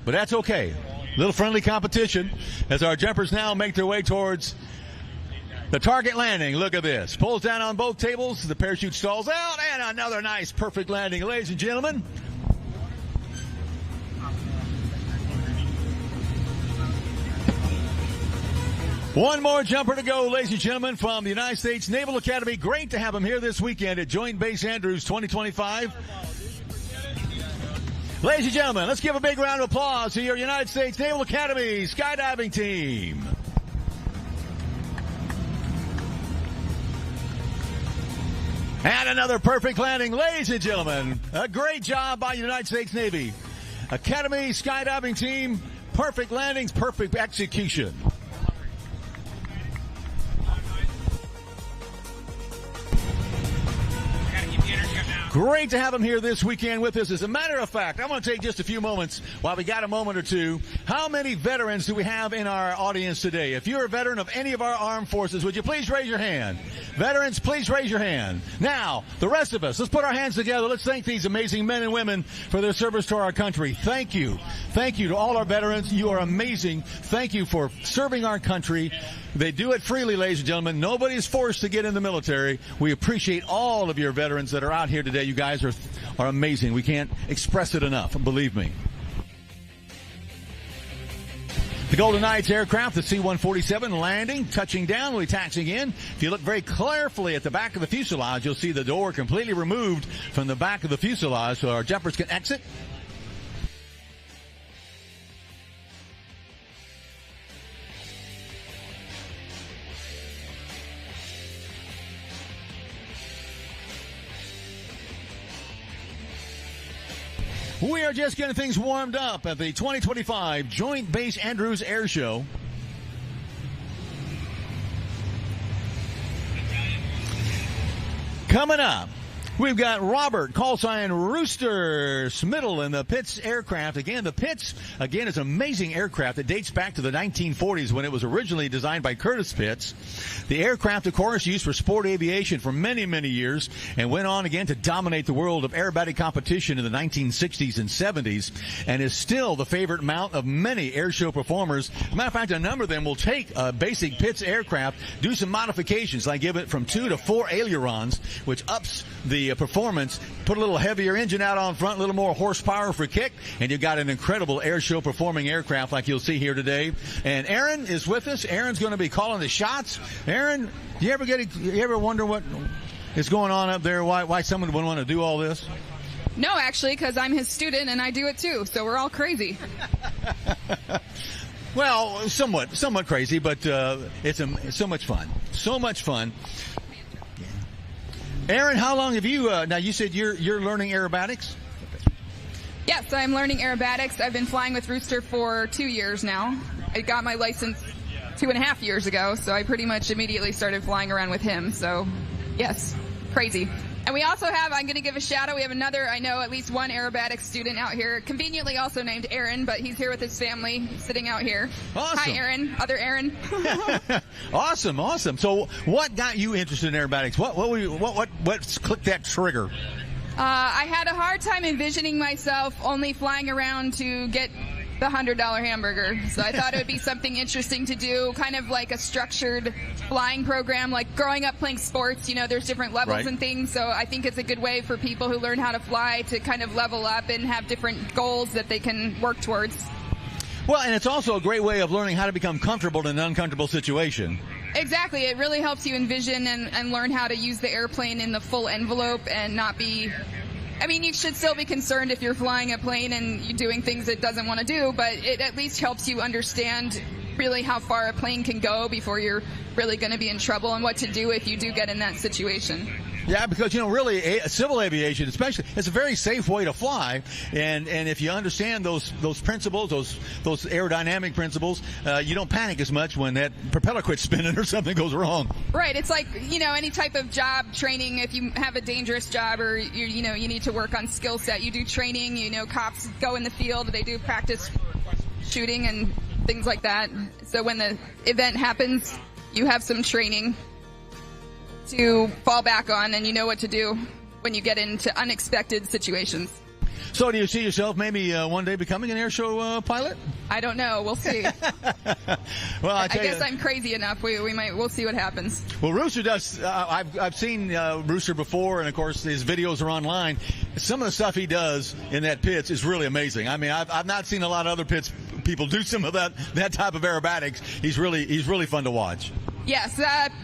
Speaker 4: But that's okay. Little friendly competition as our jumpers now make their way towards the target landing. Look at this. Pulls down on both tables. The parachute stalls out. And another nice, perfect landing. Ladies and gentlemen. One more jumper to go, ladies and gentlemen, from the United States Naval Academy. Great to have him here this weekend at Joint Base Andrews 2025. Ladies and gentlemen, let's give a big round of applause to your United States Naval Academy skydiving team. And another perfect landing, ladies and gentlemen. A great job by the United States Navy Academy skydiving team. Perfect landings, perfect execution. Great to have him here this weekend with us. As a matter of fact, I'm going to take just a few moments while we got a moment or two. How many veterans do we have in our audience today? If you're a veteran of any of our armed forces, would you please raise your hand? Veterans, please raise your hand. Now, the rest of us, let's put our hands together. Let's thank these amazing men and women for their service to our country. Thank you. Thank you to all our veterans. You are amazing. Thank you for serving our country. They do it freely, ladies and gentlemen. Nobody is forced to get in the military. We appreciate all of your veterans that are out here today. You guys are amazing. We can't express it enough, believe me. The Golden Knights aircraft, the C-147, landing, touching down, we'll be taxiing in. If you look very carefully at the back of the fuselage, you'll see the door completely removed from the back of the fuselage so our jumpers can exit. We are just getting things warmed up at the 2025 Joint Base Andrews Air Show. Coming up, we've got Robert, call sign Rooster Smittle in the Pitts aircraft. Again, the Pitts, is an amazing aircraft that dates back to the 1940s when it was originally designed by Curtis Pitts. The aircraft, of course, used for sport aviation for many, many years and went on again to dominate the world of aerobatic competition in the 1960s and 70s and is still the favorite mount of many air show performers. As a matter of fact, a number of them will take a basic Pitts aircraft, do some modifications, like give it from 2 to 4 ailerons, which ups the performance, put a little heavier engine out on front, a little more horsepower for kick, and you've got an incredible air show performing aircraft like you'll see here today. And Aaron is with us. Aaron's going to be calling the shots. Aaron, you ever wonder what is going on up there? Why someone would want to do all this?
Speaker 8: No, actually, because I'm his student and I do it too, so we're all crazy.
Speaker 4: Well, somewhat crazy, but it's so much fun. So much fun. Aaron, how long have you, now you said you're learning aerobatics?
Speaker 8: Yes, I'm learning aerobatics. I've been flying with Rooster for 2 years now. I got my license 2.5 years ago, so I pretty much immediately started flying around with him. So, yes, crazy. And we also have, I'm going to give a shout out, we have another, I know at least one aerobatics student out here, conveniently also named Aaron, but he's here with his family, sitting out here.
Speaker 4: Awesome.
Speaker 8: Hi, Aaron. Other Aaron.
Speaker 4: Awesome. So what got you interested in aerobatics? What clicked that trigger?
Speaker 8: I had a hard time envisioning myself only flying around to get the $100 hamburger. So I thought it would be something interesting to do, kind of like a structured flying program. Like growing up playing sports, there's different levels and things. So I think it's a good way for people who learn how to fly to kind of level up and have different goals that they can work towards.
Speaker 4: Well, and it's also a great way of learning how to become comfortable in an uncomfortable situation.
Speaker 8: Exactly. It really helps you envision and learn how to use the airplane in the full envelope and not be... you should still be concerned if you're flying a plane and you're doing things it doesn't want to do, but it at least helps you understand really how far a plane can go before you're really going to be in trouble and what to do if you do get in that situation.
Speaker 4: Yeah, because, really, civil aviation, especially, it's a very safe way to fly. And if you understand those principles, those aerodynamic principles, you don't panic as much when that propeller quits spinning or something goes wrong.
Speaker 8: Right. It's like, any type of job training. If you have a dangerous job or, you need to work on skill set, you do training. Cops go in the field. They do practice shooting and things like that. So when the event happens, you have some training to fall back on, and you know what to do when you get into unexpected situations.
Speaker 4: So do you see yourself maybe one day becoming an air show pilot?
Speaker 8: I don't know. We'll see.
Speaker 4: Well, I
Speaker 8: guess I'm crazy enough. We'll see what happens.
Speaker 4: Well, Rooster does. I've seen Rooster before, and of course his videos are online. Some of the stuff he does in that pits is really amazing. I mean, I've not seen a lot of other pits people do some of that type of aerobatics. He's really fun to watch.
Speaker 8: Yes,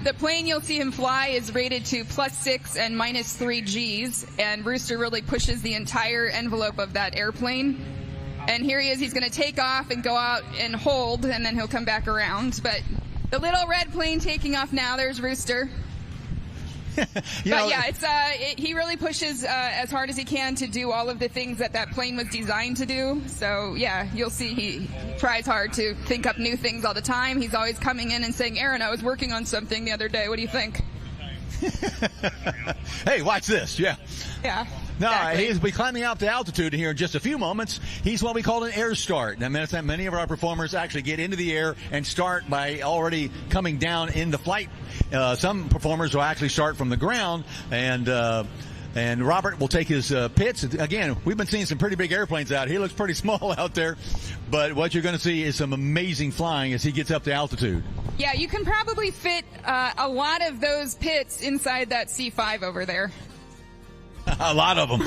Speaker 8: the plane you'll see him fly is rated to +6 and -3 Gs, and Rooster really pushes the entire envelope of that airplane. And here he is. He's going to take off and go out and hold, and then he'll come back around. But the little red plane taking off now, there's Rooster. He really pushes as hard as he can to do all of the things that plane was designed to do. So, yeah, you'll see he tries hard to think up new things all the time. He's always coming in and saying, Aaron, I was working on something the other day. What do you think?
Speaker 4: Hey, watch this. Yeah.
Speaker 8: Yeah.
Speaker 4: No,
Speaker 8: exactly.
Speaker 4: he'll be climbing out to altitude here in just a few moments. He's what we call an air start. That means that many of our performers actually get into the air and start by already coming down into flight. Some performers will actually start from the ground, and Robert will take his pits. Again, we've been seeing some pretty big airplanes out. He looks pretty small out there, but what you're going to see is some amazing flying as he gets up to altitude. Yeah,
Speaker 8: you can probably fit a lot of those pits inside that C5 over there.
Speaker 4: A lot of them.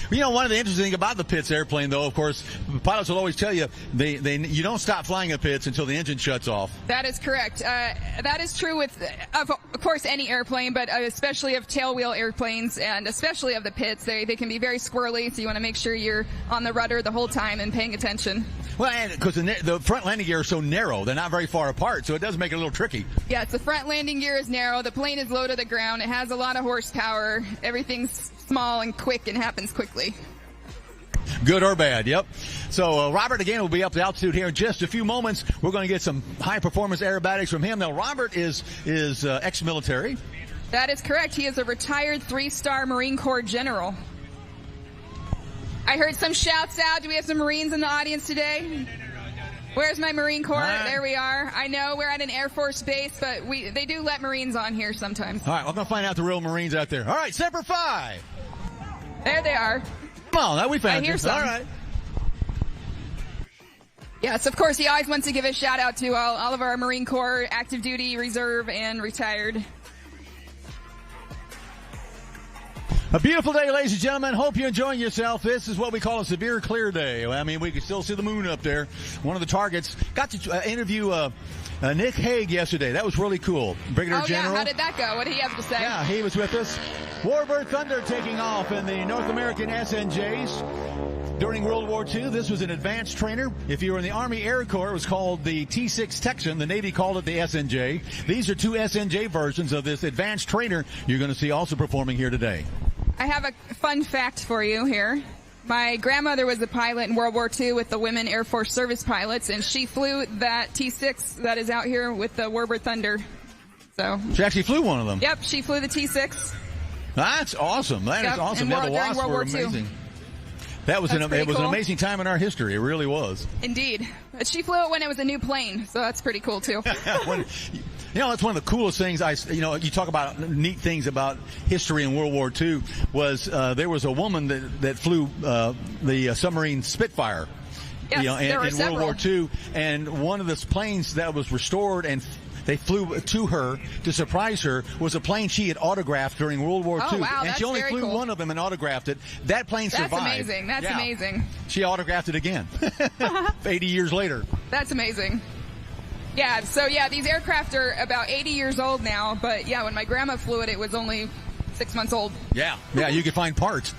Speaker 4: You know, one of the interesting things about the pits airplane, though, of course, pilots will always tell you you don't stop flying a pits until the engine shuts off.
Speaker 8: That is correct. That is true with, of course, any airplane, but especially of tailwheel airplanes, and especially of the pits. They can be very squirrely, so you want to make sure you're on the rudder the whole time and paying attention.
Speaker 4: Well, and because the front landing gear is so narrow, they're not very far apart, so it does make it a little tricky.
Speaker 8: Yes, the front landing gear is narrow. The plane is low to the ground. It has a lot of horsepower. Everything's small and quick and happens quickly.
Speaker 4: Good or bad, yep. So Robert, again, will be up to altitude here in just a few moments. We're going to get some high-performance aerobatics from him. Now, Robert is ex-military.
Speaker 8: That is correct. He is a retired 3-star Marine Corps general. I heard some shouts out. Do we have some Marines in the audience today? Where's my Marine Corps? Right. There we are. I know we're at an Air Force base, but they do let Marines on here sometimes.
Speaker 4: All right, we're going to find out the real Marines out there. All right, Semper Fi.
Speaker 8: There they are.
Speaker 4: Come on, now we found you.
Speaker 8: Some.
Speaker 4: All right.
Speaker 8: Yes, of course, he always wants to give a shout out to all of our Marine Corps, active duty, reserve, and retired.
Speaker 4: A beautiful day, ladies and gentlemen. Hope you're enjoying yourself. This is what we call a severe clear day. I mean, we can still see the moon up there. One of the targets. Got to interview Nick Hague yesterday. That was really cool. Brigadier General.
Speaker 8: Yeah, how did that go? What did he have to say?
Speaker 4: Yeah, he was with us. Warbird Thunder taking off in the North American SNJs. During World War II, this was an advanced trainer. If you were in the Army Air Corps, it was called the T-6 Texan. The Navy called it the SNJ. These are two SNJ versions of this advanced trainer you're going to see also performing here today.
Speaker 8: I have a fun fact for you here. My grandmother was a pilot in World War II with the Women Air Force Service Pilots, and she flew that T-6 that is out here with the Warbird Thunder. So
Speaker 4: she actually flew one of them.
Speaker 8: Yep, she flew the T-6.
Speaker 4: That's awesome. That is awesome. The Wasps were amazing. That was it was an amazing time in our history. It really was.
Speaker 8: Indeed. But she flew it when it was a new plane, so that's pretty cool too.
Speaker 4: That's one of the coolest things. You talk about neat things about history in World War II. Was there was a woman that flew the submarine Spitfire.
Speaker 8: Yes,
Speaker 4: in World War II, and one of the planes that was restored and they flew to her to surprise her was a plane she had autographed during World War II.
Speaker 8: Wow,
Speaker 4: and she only flew one of them and autographed it. That plane survived.
Speaker 8: That's amazing. That's amazing.
Speaker 4: She autographed it again 80 years later.
Speaker 8: That's amazing. Yeah, so these aircraft are about 80 years old now, but when my grandma flew it, it was only 6 months old.
Speaker 4: Yeah, you can find parts.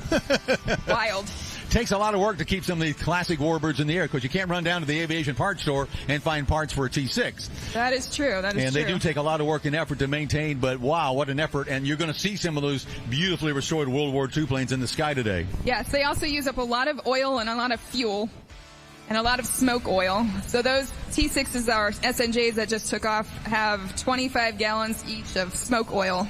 Speaker 8: Wild.
Speaker 4: Takes a lot of work to keep some of these classic Warbirds in the air because you can't run down to the aviation parts store and find parts for a T-6.
Speaker 8: That is true.
Speaker 4: And they do take a lot of work and effort to maintain, but wow, what an effort. And you're going to see some of those beautifully restored World War II planes in the sky today.
Speaker 8: Yes, they also use up a lot of oil and a lot of fuel and a lot of smoke oil. So those T-6s, our SNJs that just took off, have 25 gallons each of smoke oil.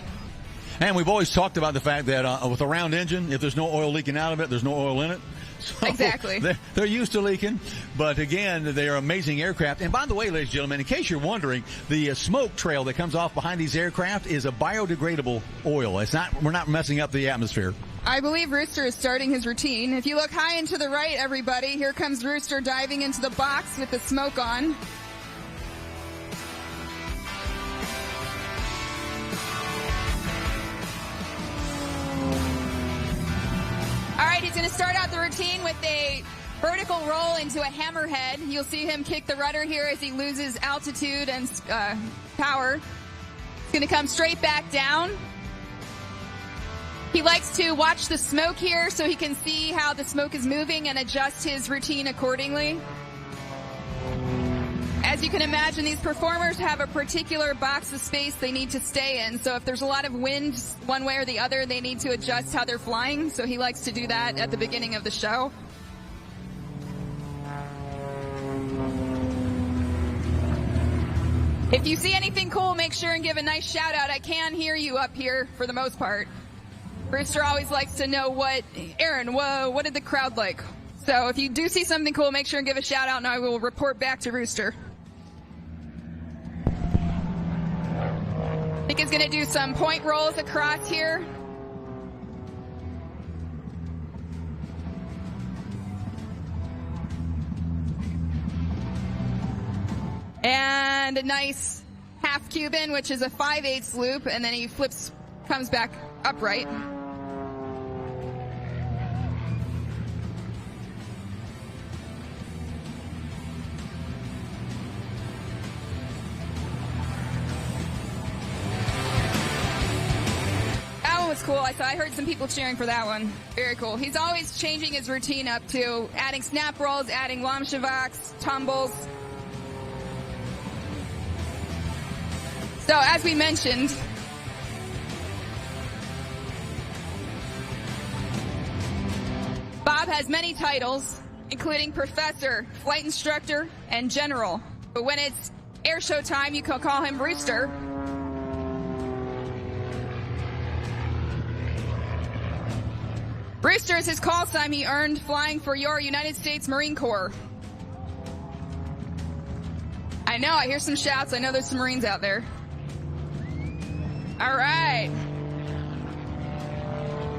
Speaker 4: And we've always talked about the fact that with a round engine, if there's no oil leaking out of it, there's no oil in it. So
Speaker 8: exactly.
Speaker 4: They're used to leaking, but again, they are amazing aircraft. And by the way, ladies and gentlemen, in case you're wondering, the smoke trail that comes off behind these aircraft is a biodegradable oil. We're not messing up the atmosphere.
Speaker 8: I believe Rooster is starting his routine. If you look high and to the right, everybody, here comes Rooster diving into the box with the smoke on. All right, he's going to start out the routine with a vertical roll into a hammerhead. You'll see him kick the rudder here as he loses altitude and power. He's going to come straight back down. He likes to watch the smoke here so he can see how the smoke is moving and adjust his routine accordingly. As you can imagine, these performers have a particular box of space they need to stay in. So if there's a lot of wind one way or the other, they need to adjust how they're flying. So he likes to do that at the beginning of the show. If you see anything cool, make sure and give a nice shout out. I can hear you up here for the most part. Rooster always likes to know Aaron, what did the crowd like? So if you do see something cool, make sure and give a shout out and I will report back to Rooster. I think he's going to do some point rolls across here. And a nice half Cuban, which is a 5/8 loop, and then he comes back upright. Was cool. I heard some people cheering for that one. Very cool. He's always changing his routine up to adding snap rolls, adding Lomshevox, tumbles. So as we mentioned, Bob has many titles, including professor, flight instructor, and general. But when it's air show time, you can call him Rooster. Rooster is his call sign he earned flying for your United States Marine Corps. I know, I hear some shouts. I know there's some Marines out there. All right.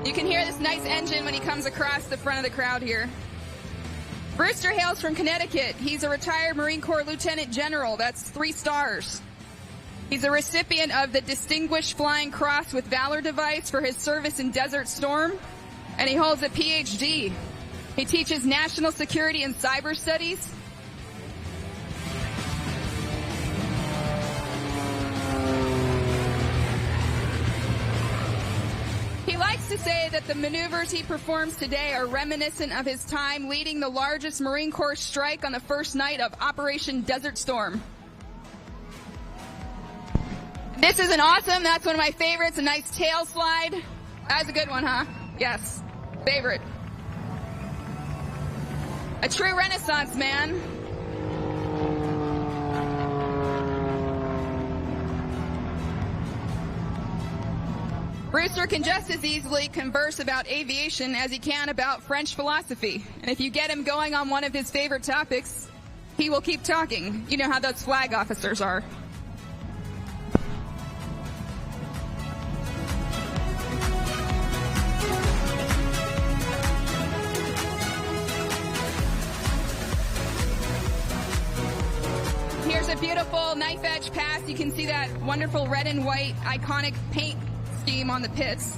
Speaker 8: You can hear this nice engine when he comes across the front of the crowd here. Rooster hails from Connecticut. He's a retired Marine Corps Lieutenant General. That's 3 stars. He's a recipient of the Distinguished Flying Cross with Valor device for his service in Desert Storm. And he holds a PhD. He teaches national security and cyber studies. He likes to say that the maneuvers he performs today are reminiscent of his time leading the largest Marine Corps strike on the first night of Operation Desert Storm. This is an awesome, that's one of my favorites, a nice tail slide. That was a good one, huh? Yes. Favorite. A true Renaissance man. Rooster can just as easily converse about aviation as he can about French philosophy. And if you get him going on one of his favorite topics, he will keep talking. You know how those flag officers are. Here's a beautiful knife edge pass. You can see that wonderful red and white iconic paint scheme on the pits.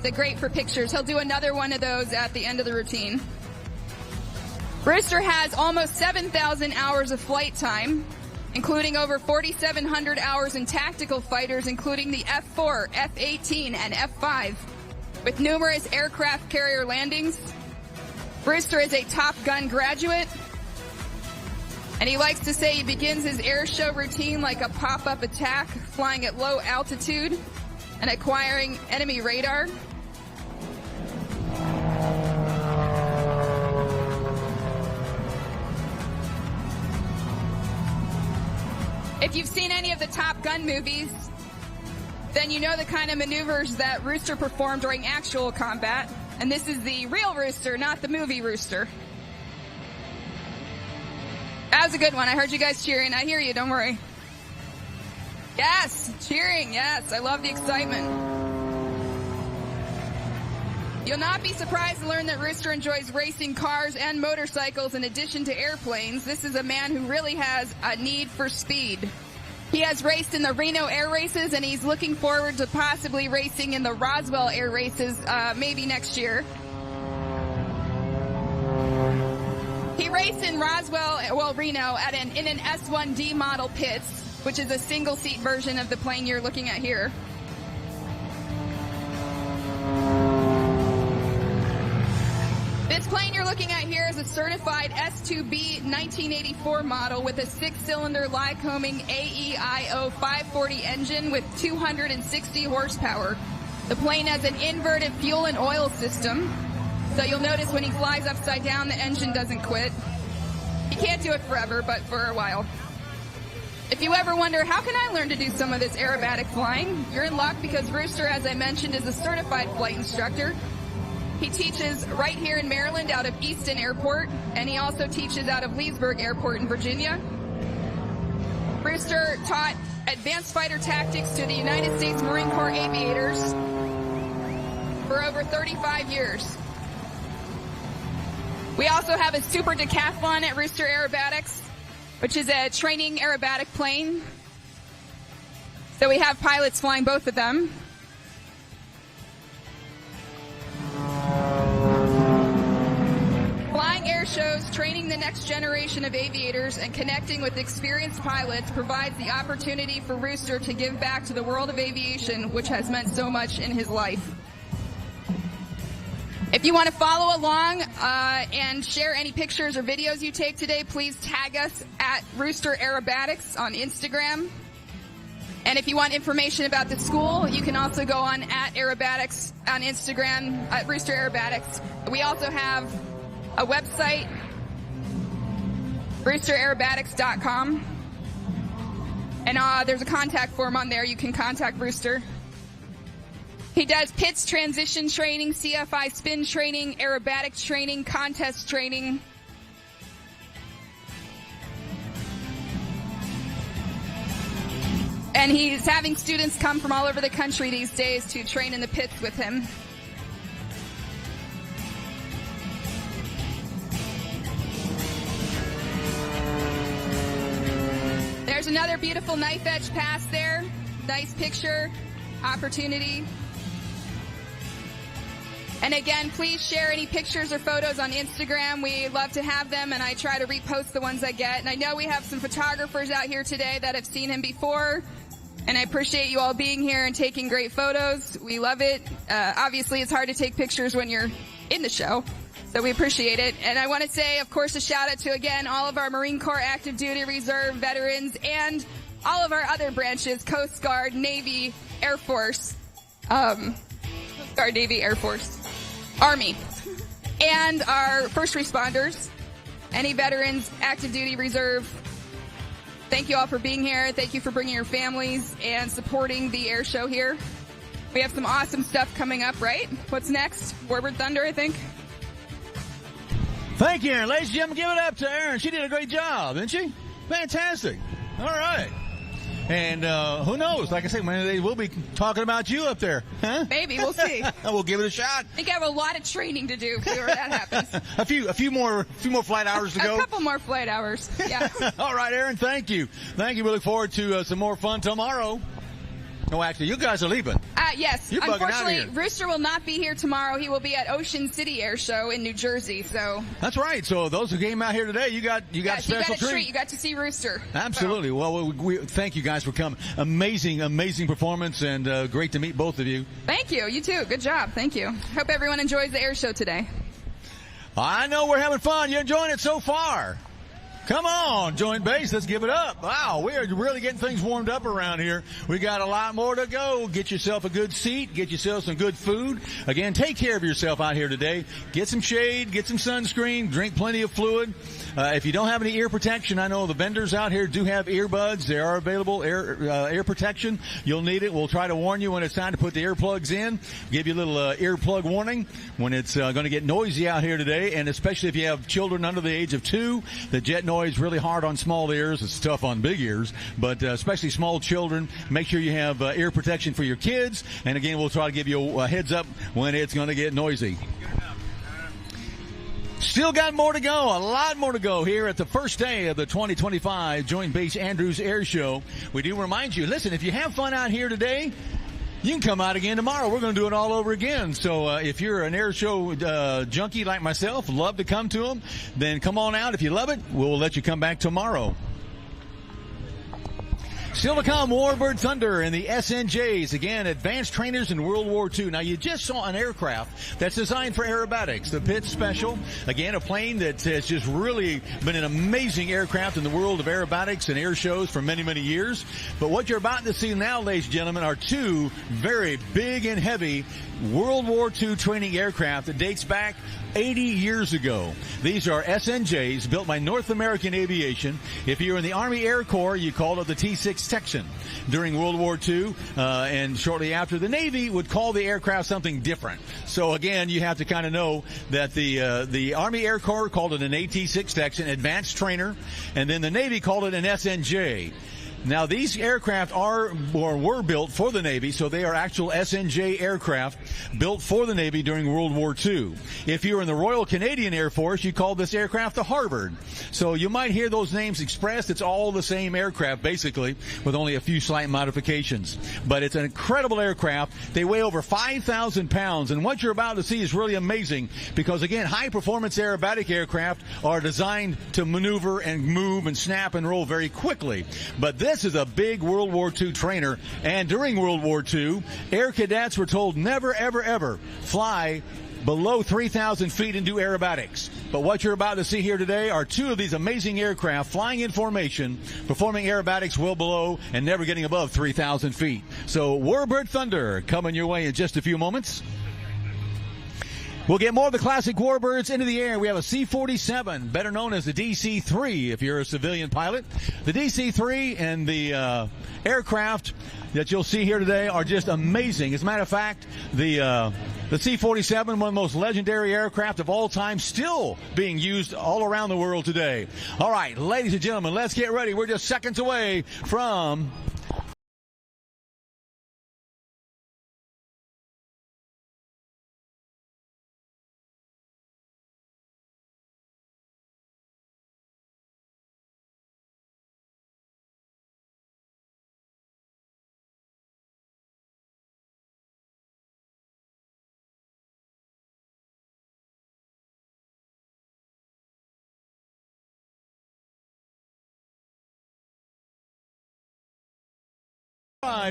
Speaker 8: They're great for pictures. He'll do another one of those at the end of the routine. Rooster has almost 7,000 hours of flight time, including over 4,700 hours in tactical fighters, including the F-4, F-18, and F-5, with numerous aircraft carrier landings. Rooster is a Top Gun graduate. And he likes to say he begins his air show routine like a pop-up attack, flying at low altitude and acquiring enemy radar. If you've seen any of the Top Gun movies, then you know the kind of maneuvers that Rooster performed during actual combat. And this is the real rooster, not the movie rooster. That was a good one. I heard you guys cheering. I hear you. Don't worry. Yes, cheering. Yes, I love the excitement. You'll not be surprised to learn that Rooster enjoys racing cars and motorcycles in addition to airplanes. This is a man who really has a need for speed. He has raced in the Reno air races, and he's looking forward to possibly racing in the Roswell air races maybe next year. He raced in Reno in an S1D model Pitts, which is a single-seat version of the plane you're looking at here. This plane you're looking at here is a certified S2B 1984 model with a 6-cylinder Lycoming AEIO 540 engine with 260 horsepower. The plane has an inverted fuel and oil system, so you'll notice when he flies upside down, the engine doesn't quit. He can't do it forever, but for a while. If you ever wonder, how can I learn to do some of this aerobatic flying? You're in luck because Rooster, as I mentioned, is a certified flight instructor. He teaches right here in Maryland out of Easton Airport, and he also teaches out of Leesburg Airport in Virginia. Rooster taught advanced fighter tactics to the United States Marine Corps aviators for over 35 years. We also have a super decathlon at Rooster Aerobatics, which is a training aerobatic plane. So we have pilots flying both of them. Flying air shows, training the next generation of aviators, and connecting with experienced pilots provides the opportunity for Rooster to give back to the world of aviation, which has meant so much in his life. If you want to follow along and share any pictures or videos you take today, please tag us at Rooster Aerobatics on Instagram. And if you want information about the school, you can also go on at Aerobatics on Instagram, at Rooster Aerobatics. We also have a website, roosteraerobatics.com. And there's a contact form on there. You can contact Rooster. He does PITS transition training, CFI spin training, aerobatic training, contest training. And he's having students come from all over the country these days to train in the pits with him. There's another beautiful knife edge pass there. Nice picture, opportunity. And again, please share any pictures or photos on Instagram. We love to have them, and I try to repost the ones I get. And I know we have some photographers out here today that have seen him before, and I appreciate you all being here and taking great photos. We love it. Obviously, it's hard to take pictures when you're in the show, so we appreciate it. And I want to say, of course, a shout-out to, again, all of our Marine Corps active duty reserve veterans and all of our other branches, Coast Guard, Navy, Air Force, Coast Guard, Navy, Air Force, Army, and our first responders, any veterans, active duty reserve. Thank you all for being here. Thank you for bringing your families and supporting the air show here. We have some awesome stuff coming up, right? What's next? Warbird Thunder, I think.
Speaker 4: Thank you, Aaron. Ladies and gentlemen, give it up to Aaron. She did a great job, didn't she? Fantastic. All right. And who knows? Like I said, one of the days we'll be talking about you up there. Huh?
Speaker 8: Maybe. We'll see.
Speaker 4: We'll give it a shot.
Speaker 8: I think I have a lot of training to do before that happens.
Speaker 4: a few more flight hours to go.
Speaker 8: A couple more flight hours. Yeah.
Speaker 4: All right, Aaron. Thank you. Thank you. We look forward to some more fun tomorrow. No, actually, you guys are leaving.
Speaker 8: Yes.
Speaker 4: You're bugging out of
Speaker 8: Unfortunately,
Speaker 4: here.
Speaker 8: Rooster will not be here tomorrow. He will be at Ocean City Air Show in New Jersey. So
Speaker 4: that's right. So those who came out here today, you got a special treat.
Speaker 8: You got to see Rooster.
Speaker 4: Absolutely. So. Well, we thank you guys for coming. Amazing performance, and great to meet both of you.
Speaker 8: Thank you. You too. Good job. Thank you. Hope everyone enjoys the air show today.
Speaker 4: I know we're having fun. You're enjoying it so far. Come on, Joint Base, let's give it up. Wow, we are really getting things warmed up around here. We got a lot more to go. Get yourself a good seat. Get yourself some good food. Again, take care of yourself out here today. Get some shade. Get some sunscreen. Drink plenty of fluid. If you don't have any ear protection, I know the vendors out here do have earbuds. They are available, ear protection. You'll need it. We'll try to warn you when it's time to put the earplugs in. Give you a little earplug warning when it's going to get noisy out here today, and especially if you have children under the age of 2. The jet noise really hard on small ears. It's tough on big ears, but especially small children. Make sure you have ear protection for your kids. And again, we'll try to give you a heads up when it's going to get noisy. Still got more to go, a lot more to go here at the first day of the 2025 Joint Base Andrews Air Show. We do remind you, listen, if you have fun out here today, you can come out again tomorrow. We're going to do it all over again. So if you're an air show junkie like myself, love to come to them, then come on out. If you love it, we'll let you come back tomorrow. Still to come, Warbird Thunder and the SNJs. Again, advanced trainers in World War II. Now, you just saw an aircraft that's designed for aerobatics, the Pitts Special. Again, a plane that has just really been an amazing aircraft in the world of aerobatics and air shows for many, many years. But what you're about to see now, ladies and gentlemen, are two very big and heavy World War II training aircraft that dates back 80 years ago. These are SNJs built by North American Aviation. If you're in the Army Air Corps, you called it the T-6 Texan during World War II, and shortly after, the Navy would call the aircraft something different. So again, you have to kind of know that the Army Air Corps called it an AT-6 Texan, advanced trainer, and then the Navy called it an SNJ. Now, these aircraft are or were built for the Navy, so they are actual SNJ aircraft built for the Navy during World War II. If you're in the Royal Canadian Air Force, you call this aircraft the Harvard. So you might hear those names expressed. It's all the same aircraft, basically, with only a few slight modifications. But it's an incredible aircraft. They weigh over 5,000 pounds, and what you're about to see is really amazing because, again, high-performance aerobatic aircraft are designed to maneuver and move and snap and roll very quickly. But this is a big World War II trainer, and during World War II, air cadets were told never, ever, ever fly below 3,000 feet and do aerobatics. But what you're about to see here today are two of these amazing aircraft flying in formation, performing aerobatics well below and never getting above 3,000 feet. So Warbird Thunder coming your way in just a few moments. We'll get more of the classic Warbirds into the air. We have a C-47, better known as the DC-3 if you're a civilian pilot. The DC-3 and the aircraft that you'll see here today are just amazing. As a matter of fact, the C-47, one of the most legendary aircraft of all time, still being used all around the world today. All right, ladies and gentlemen, let's get ready. We're just seconds away from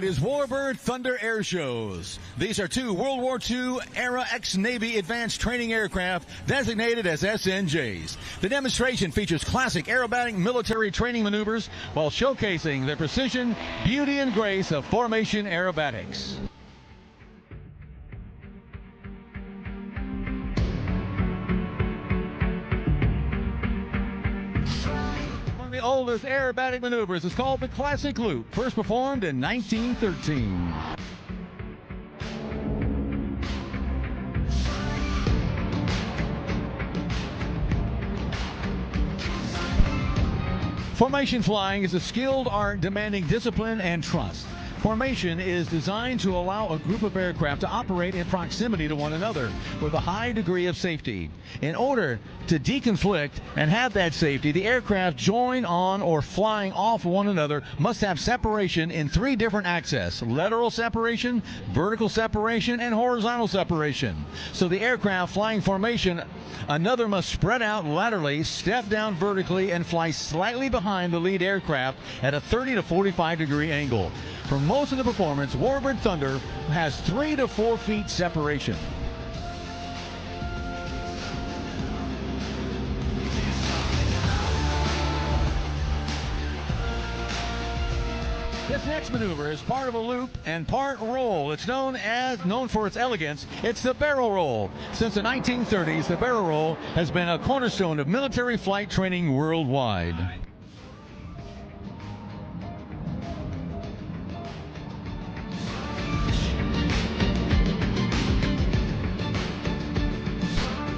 Speaker 4: is Warbird Thunder Air Shows. These are two World War II era ex-Navy advanced training aircraft designated as SNJs. The demonstration features classic aerobatic military training maneuvers while showcasing the precision, beauty, and grace of formation aerobatics. The oldest aerobatic maneuvers is called the Classic Loop, first performed in 1913. Formation flying is a skilled art demanding discipline and trust. Formation is designed to allow a group of aircraft to operate in proximity to one another with a high degree of safety. In order to deconflict and have that safety, the aircraft join on or flying off one another must have separation in three different axes: lateral separation, vertical separation, and horizontal separation. So the aircraft flying formation, another must spread out laterally, step down vertically, and fly slightly behind the lead aircraft at a 30 to 45 degree angle. For most of the performance, Warbird Thunder has 3 to 4 feet separation. This next maneuver is part of a loop and part roll. It's known for its elegance. It's the barrel roll. Since the 1930s, the barrel roll has been a cornerstone of military flight training worldwide.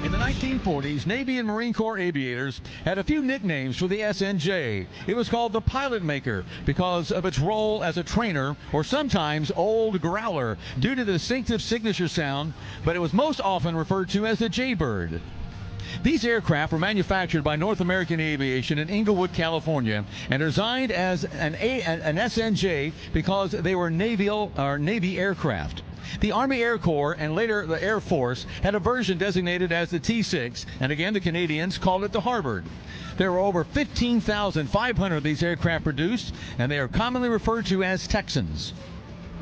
Speaker 4: In the 1940s, Navy and Marine Corps aviators had a few nicknames for the SNJ. It was called the Pilot Maker because of its role as a trainer, or sometimes Old Growler, due to the distinctive signature sound, but it was most often referred to as the Jaybird. These aircraft were manufactured by North American Aviation in Inglewood, California, and are designed as an SNJ because they were Navy aircraft. The Army Air Corps and later the Air Force had a version designated as the T-6, and again the Canadians called it the Harvard. There were over 15,500 of these aircraft produced, and they are commonly referred to as Texans.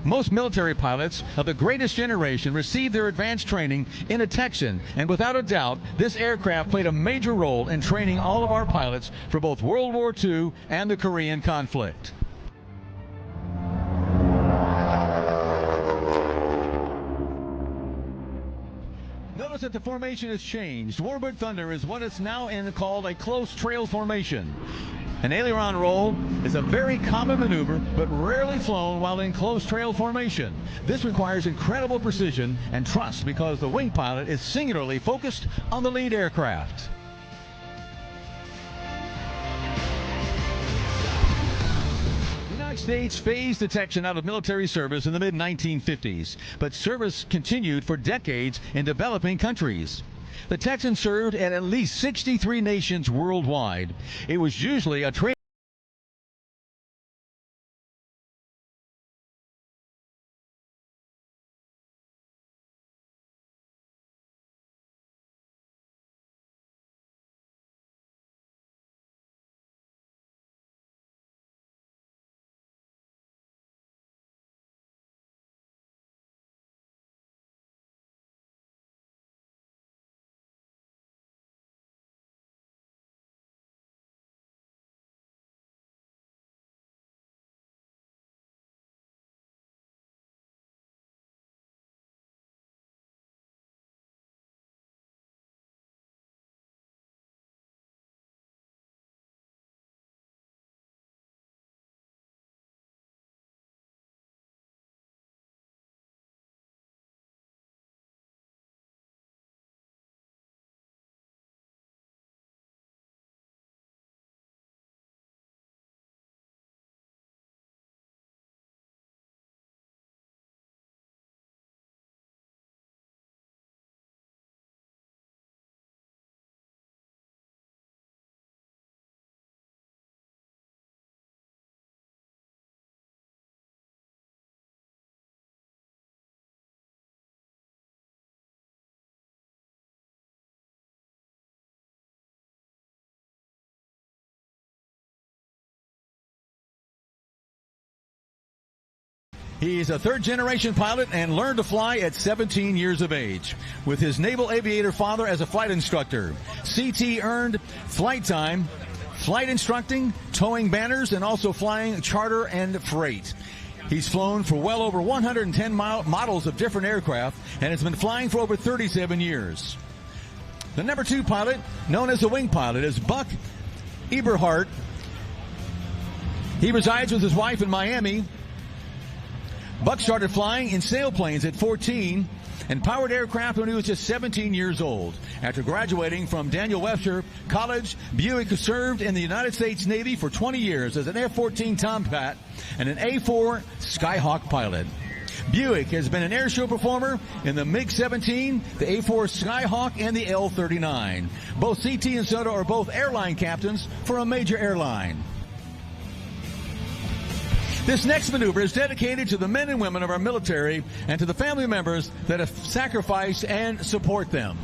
Speaker 4: Most military pilots of the greatest generation received their advanced training in a Texan, and without a doubt, this aircraft played a major role in training all of our pilots for both World War II and the Korean conflict. Notice that the formation has changed. Warbird Thunder is what is now called a close trail formation. An aileron roll is a very common maneuver, but rarely flown while in close trail formation. This requires incredible precision and trust because the wing pilot is singularly focused on the lead aircraft. The United States phased the Texan out of military service in the mid-1950s, but service continued for decades in developing countries. The Texan served at least 63 nations worldwide. It was usually a training He's a third-generation pilot and learned to fly at 17 years of age. With his naval aviator father as a flight instructor, CT earned flight time, flight instructing, towing banners, and also flying charter and freight. He's flown for well over 110 models of different aircraft and has been flying for over 37 years. The number 2 pilot, known as the wing pilot, is Buck Eberhardt. He resides with his wife in Miami. Buck started flying in sailplanes at 14 and powered aircraft when he was just 17 years old. After graduating from Daniel Webster College, Buick served in the United States Navy for 20 years as an F-14 Tomcat and an A-4 Skyhawk pilot. Buick has been an airshow performer in the MiG-17, the A-4 Skyhawk, and the L-39. Both CT and Soto are both airline captains for a major airline. This next maneuver is dedicated to the men and women of our military and to the family members that have sacrificed and support them.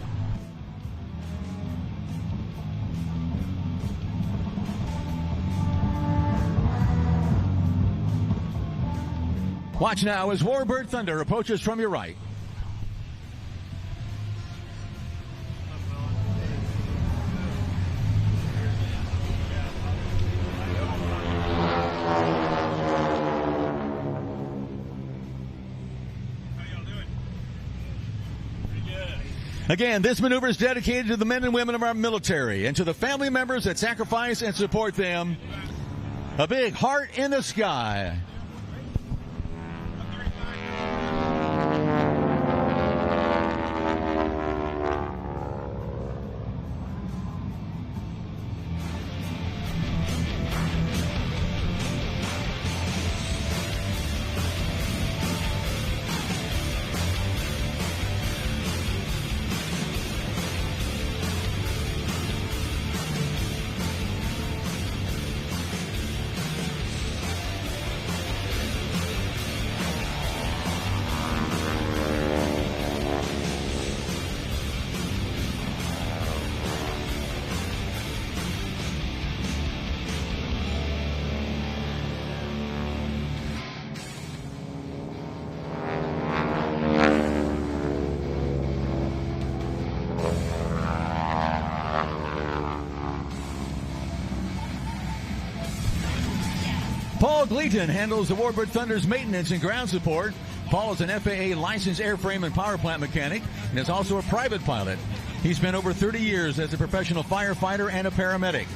Speaker 4: Watch now as Warbird Thunder approaches from your right. Again, this maneuver is dedicated to the men and women of our military and to the family members that sacrifice and support them. A big heart in the sky. Paul Gleaton handles the Warbird Thunder's maintenance and ground support. Paul is an FAA licensed airframe and power plant mechanic and is also a private pilot. He spent over 30 years as a professional firefighter and a paramedic.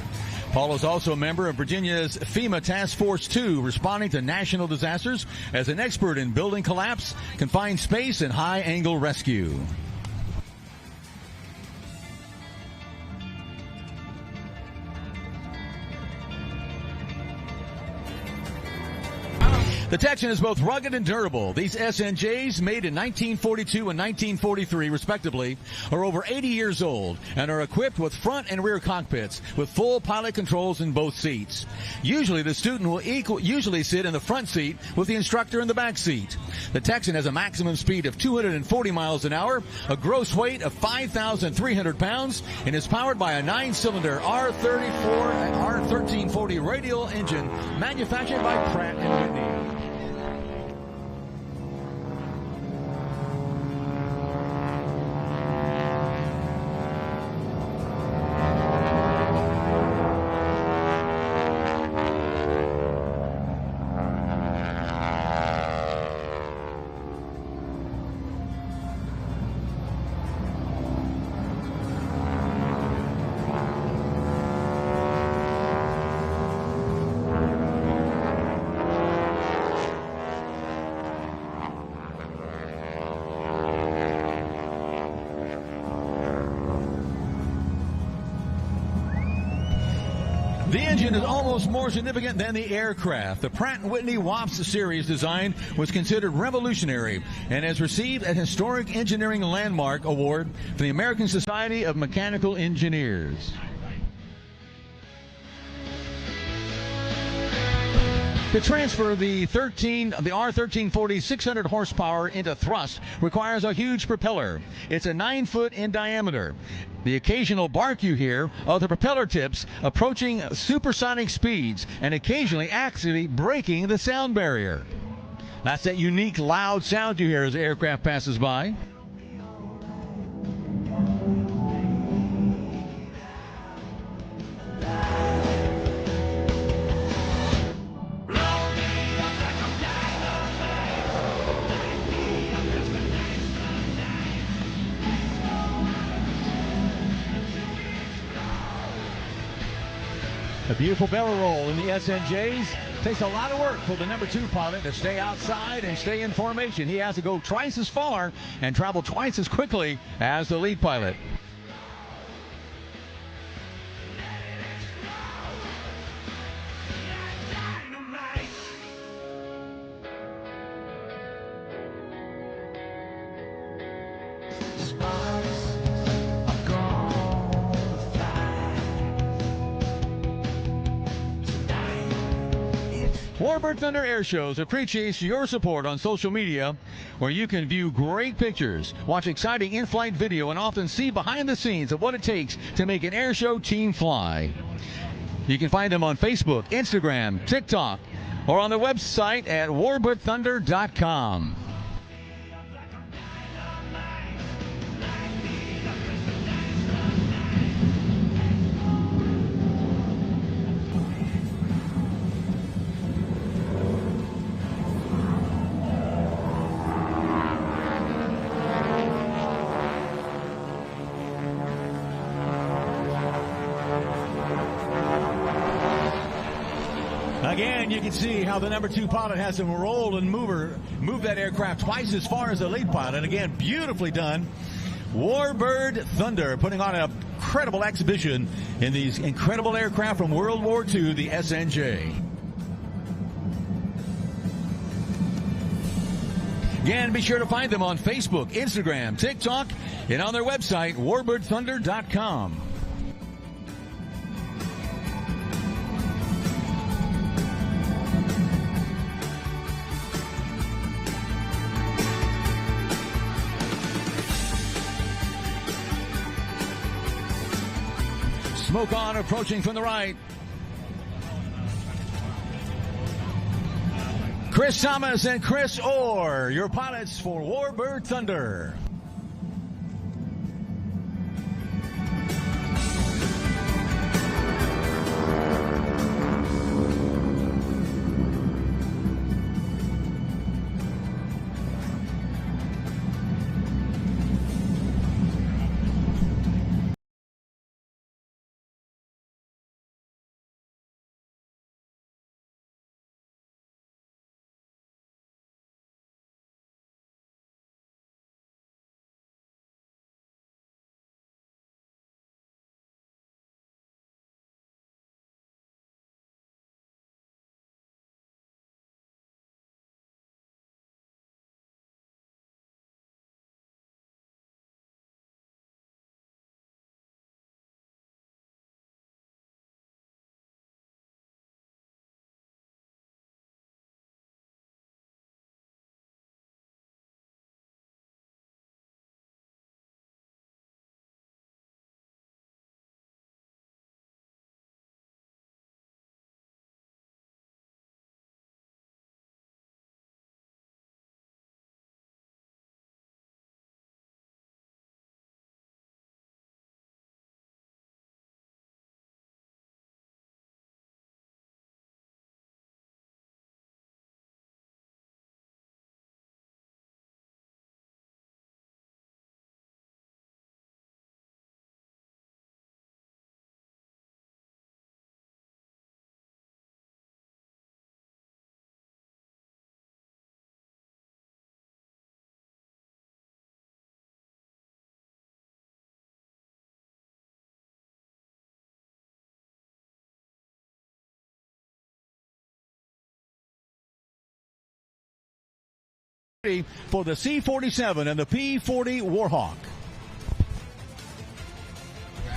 Speaker 4: Paul is also a member of Virginia's FEMA Task Force 2, responding to national disasters as an expert in building collapse, confined space, and high-angle rescue. The Texan is both rugged and durable. These SNJs, made in 1942 and 1943, respectively, are over 80 years old and are equipped with front and rear cockpits with full pilot controls in both seats. Usually, the student will usually sit in the front seat with the instructor in the back seat. The Texan has a maximum speed of 240 miles an hour, a gross weight of 5,300 pounds, and is powered by a 9-cylinder R1340 radial engine manufactured by Pratt & Whitney. The engine is almost more significant than the aircraft. The Pratt & Whitney WAPS series design was considered revolutionary and has received an Historic Engineering Landmark Award from the American Society of Mechanical Engineers. To transfer the R1340 600 horsepower into thrust requires a huge propeller. It's a 9 foot in diameter. The occasional bark you hear are the propeller tips approaching supersonic speeds and occasionally actually breaking the sound barrier. That's that unique loud sound you hear as the aircraft passes by. A beautiful barrel roll in the SNJs. Takes a lot of work for the #2 pilot to stay outside and stay in formation. He has to go twice as far and travel twice as quickly as the lead pilot. Warbird Thunder Air Shows appreciates your support on social media, where you can view great pictures, watch exciting in-flight video, and often see behind the scenes of what it takes to make an air show team fly. You can find them on Facebook, Instagram, TikTok, or on the website at warbirdthunder.com. Again, you can see how the number 2 pilot has to roll and move that aircraft twice as far as the lead pilot. Again, beautifully done. Warbird Thunder putting on an incredible exhibition in these incredible aircraft from World War II, the SNJ. Again, be sure to find them on Facebook, Instagram, TikTok, and on their website, warbirdthunder.com. Smoke on approaching from the right. Chris Thomas and Chris Orr, your pilots for Warbird Thunder. For the C-47 and the P-40 Warhawk.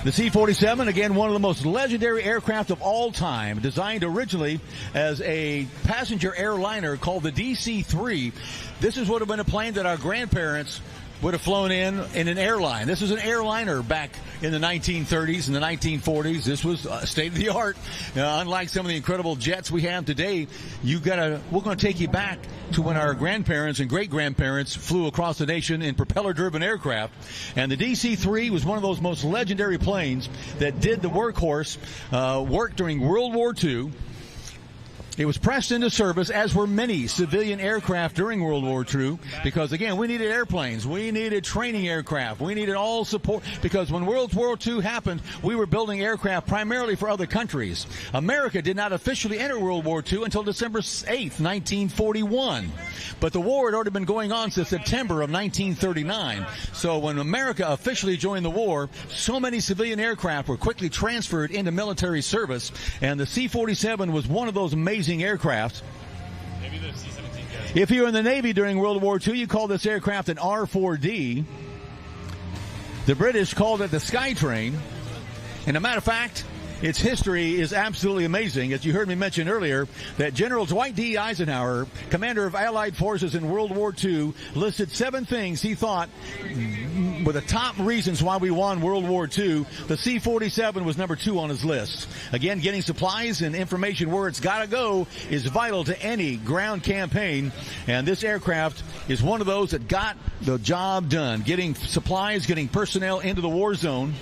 Speaker 4: The C-47, again, one of the most legendary aircraft of all time, designed originally as a passenger airliner called the DC-3. This is would have been a plane that our grandparents would have flown in an airline. This was an airliner back in the 1930s and the 1940s. This was state of the art. Unlike some of the incredible jets we have today, we're going to take you back to when our grandparents and great-grandparents flew across the nation in propeller-driven aircraft. And the DC-3 was one of those most legendary planes that did the workhorse work during World War II. It was pressed into service, as were many civilian aircraft during World War II, because, again, we needed airplanes. We needed training aircraft. We needed all support, because when World War II happened, we were building aircraft primarily for other countries. America did not officially enter World War II until December 8th, 1941. But the war had already been going on since September of 1939. So when America officially joined the war, so many civilian aircraft were quickly transferred into military service, and the C-47 was one of those amazing aircraft.
Speaker 6: Maybe the C-17
Speaker 4: If you were in the Navy during World War II, you called this aircraft an R-4D. The British called it the Skytrain. And a matter of fact, its history is absolutely amazing. As you heard me mention earlier, that General Dwight D. Eisenhower, commander of Allied forces in World War II, listed 7 things he thought were the top reasons why we won World War II. The C-47 was number 2 on his list. Again, getting supplies and information where it's got to go is vital to any ground campaign, and this aircraft is one of those that got the job done, getting supplies, getting personnel into the war zone.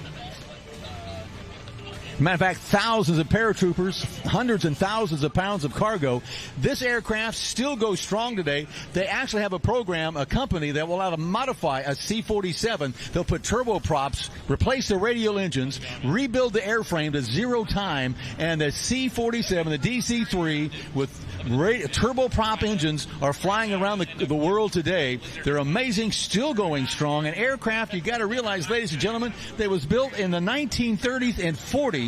Speaker 4: Matter of fact, thousands of paratroopers, hundreds and thousands of pounds of cargo. This aircraft still goes strong today. They actually have a program, a company that will allow to modify a C-47. They'll put turboprops, replace the radial engines, rebuild the airframe to zero time, and the C-47, the DC-3 with turboprop engines are flying around the world today. They're amazing, still going strong. An aircraft, you got to realize, ladies and gentlemen, that was built in the 1930s and 40s.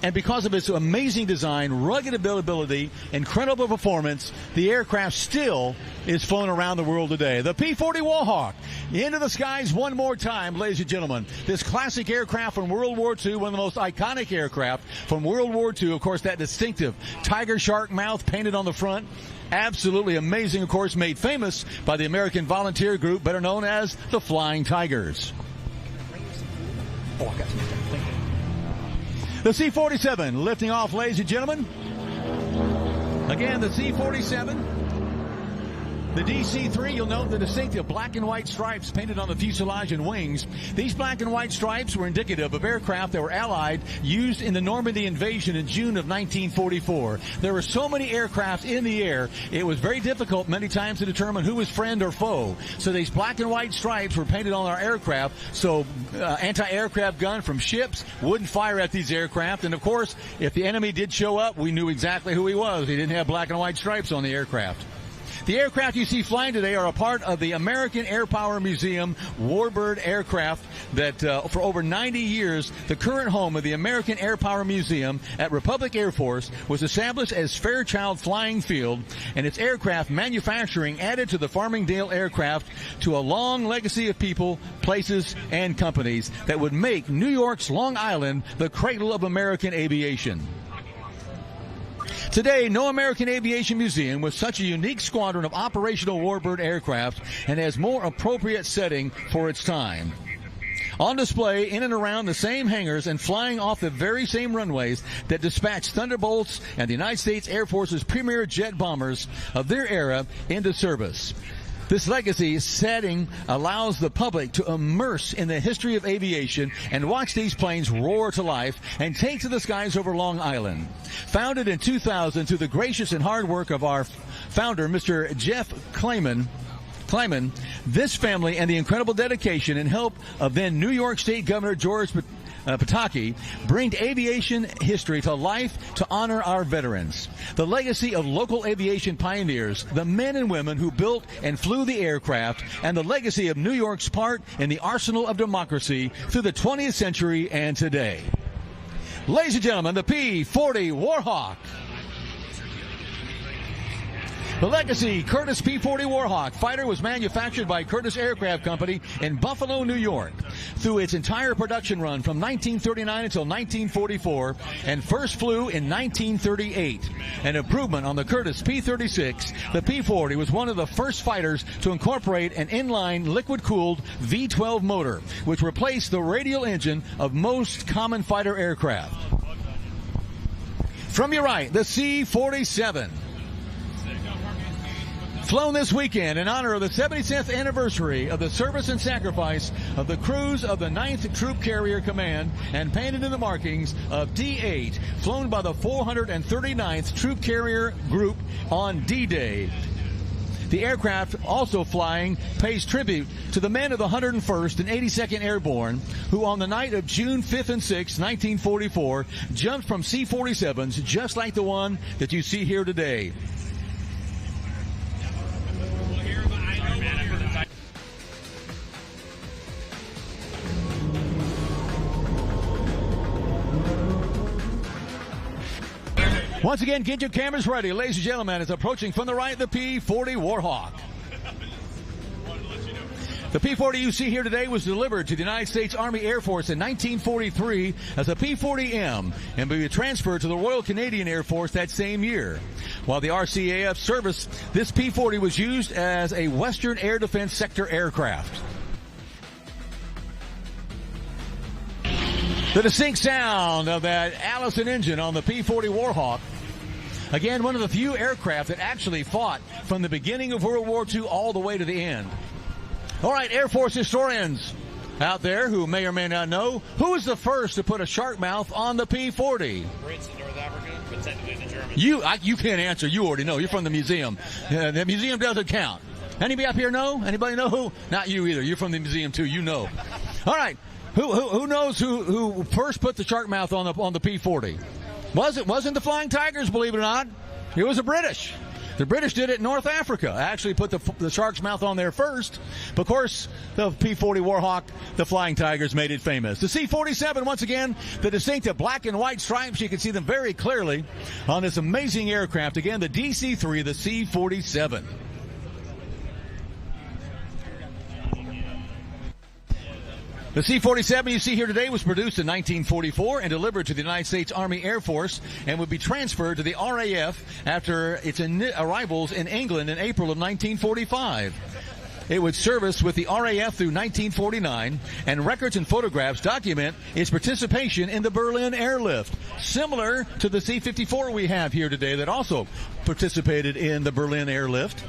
Speaker 4: And because of its amazing design, rugged ability, incredible performance, the aircraft still is flown around the world today. The P-40 Warhawk, into the skies one more time, ladies and gentlemen. This classic aircraft from World War II, one of the most iconic aircraft from World War II. Of course, that distinctive tiger shark mouth painted on the front. Absolutely amazing, of course, made famous by the American Volunteer Group, better known as the Flying Tigers. The C-47 lifting off, ladies and gentlemen. Again, the C-47. The DC-3, you'll note the distinctive black and white stripes painted on the fuselage and wings. These black and white stripes were indicative of aircraft that were Allied, used in the Normandy invasion in June of 1944. There were so many aircraft in the air, it was very difficult many times to determine who was friend or foe. So these black and white stripes were painted on our aircraft, so anti-aircraft gun from ships wouldn't fire at these aircraft. And of course, if the enemy did show up, we knew exactly who he was. He didn't have black and white stripes on the aircraft. The aircraft you see flying today are a part of the American Airpower Museum Warbird aircraft that for over 90 years, the current home of the American Airpower Museum at Republic Air Force was established as Fairchild Flying Field, and its aircraft manufacturing added to the Farmingdale aircraft to a long legacy of people, places, and companies that would make New York's Long Island the cradle of American aviation. Today, no American aviation museum with such a unique squadron of operational warbird aircraft and has more appropriate setting for its time. On display in and around the same hangars and flying off the very same runways that dispatched Thunderbolts and the United States Air Force's premier jet bombers of their era into service. This legacy setting allows the public to immerse in the history of aviation and watch these planes roar to life and take to the skies over Long Island. Founded in 2000 through the gracious and hard work of our founder, Mr. Jeff Kleiman, this family and the incredible dedication and help of then New York State Governor George Pataki bring aviation history to life to honor our veterans. The legacy of local aviation pioneers, the men and women who built and flew the aircraft, and the legacy of New York's part in the arsenal of democracy through the 20th century and today. Ladies and gentlemen, the P-40 Warhawk. The legacy Curtiss P-40 Warhawk fighter was manufactured by Curtiss Aircraft Company in Buffalo, New York, through its entire production run from 1939 until 1944, and first flew in 1938. An improvement on the Curtiss P-36, the P-40 was one of the first fighters to incorporate an inline liquid-cooled V-12 motor, which replaced the radial engine of most common fighter aircraft. From your right, the C-47. Flown this weekend in honor of the 76th anniversary of the service and sacrifice of the crews of the 9th Troop Carrier Command and painted in the markings of D-8, flown by the 439th Troop Carrier Group on D-Day. The aircraft also flying pays tribute to the men of the 101st and 82nd Airborne who on the night of June 5th and 6th, 1944, jumped from C-47s just like the one that you see here today. Once again, get your cameras ready. Ladies and gentlemen, it's approaching from the right, the P-40 Warhawk. The P-40 you see here today was delivered to the United States Army Air Force in 1943 as a P-40M and will be transferred to the Royal Canadian Air Force that same year. While the RCAF service, this P-40 was used as a Western Air Defense Sector aircraft. The distinct sound of that Allison engine on the P-40 Warhawk. Again, one of the few aircraft that actually fought from the beginning of World War II all the way to the end. All right, Air Force historians, out there who may or may not know, who was the first to put a shark mouth on the P-40?
Speaker 6: Brits in North Africa, but technically the Germans.
Speaker 4: You can't answer. You already know. You're from the museum. The museum doesn't count. Anybody up here know? Anybody know who? Not you either. You're from the museum too. You know. All right. Who knows who first put the shark mouth on the P-40? Wasn't the Flying Tigers, believe it or not. It was the British. The British did it in North Africa. Actually put the shark's mouth on there first. But of course, the P-40 Warhawk, the Flying Tigers made it famous. The C-47, once again, the distinctive black and white stripes. You can see them very clearly on this amazing aircraft. Again, the DC-3, the C-47. The C-47 you see here today was produced in 1944 and delivered to the United States Army Air Force and would be transferred to the RAF after its arrivals in England in April of 1945. It would service with the RAF through 1949, and records and photographs document its participation in the Berlin airlift, similar to the C-54 we have here today that also participated in the Berlin airlift.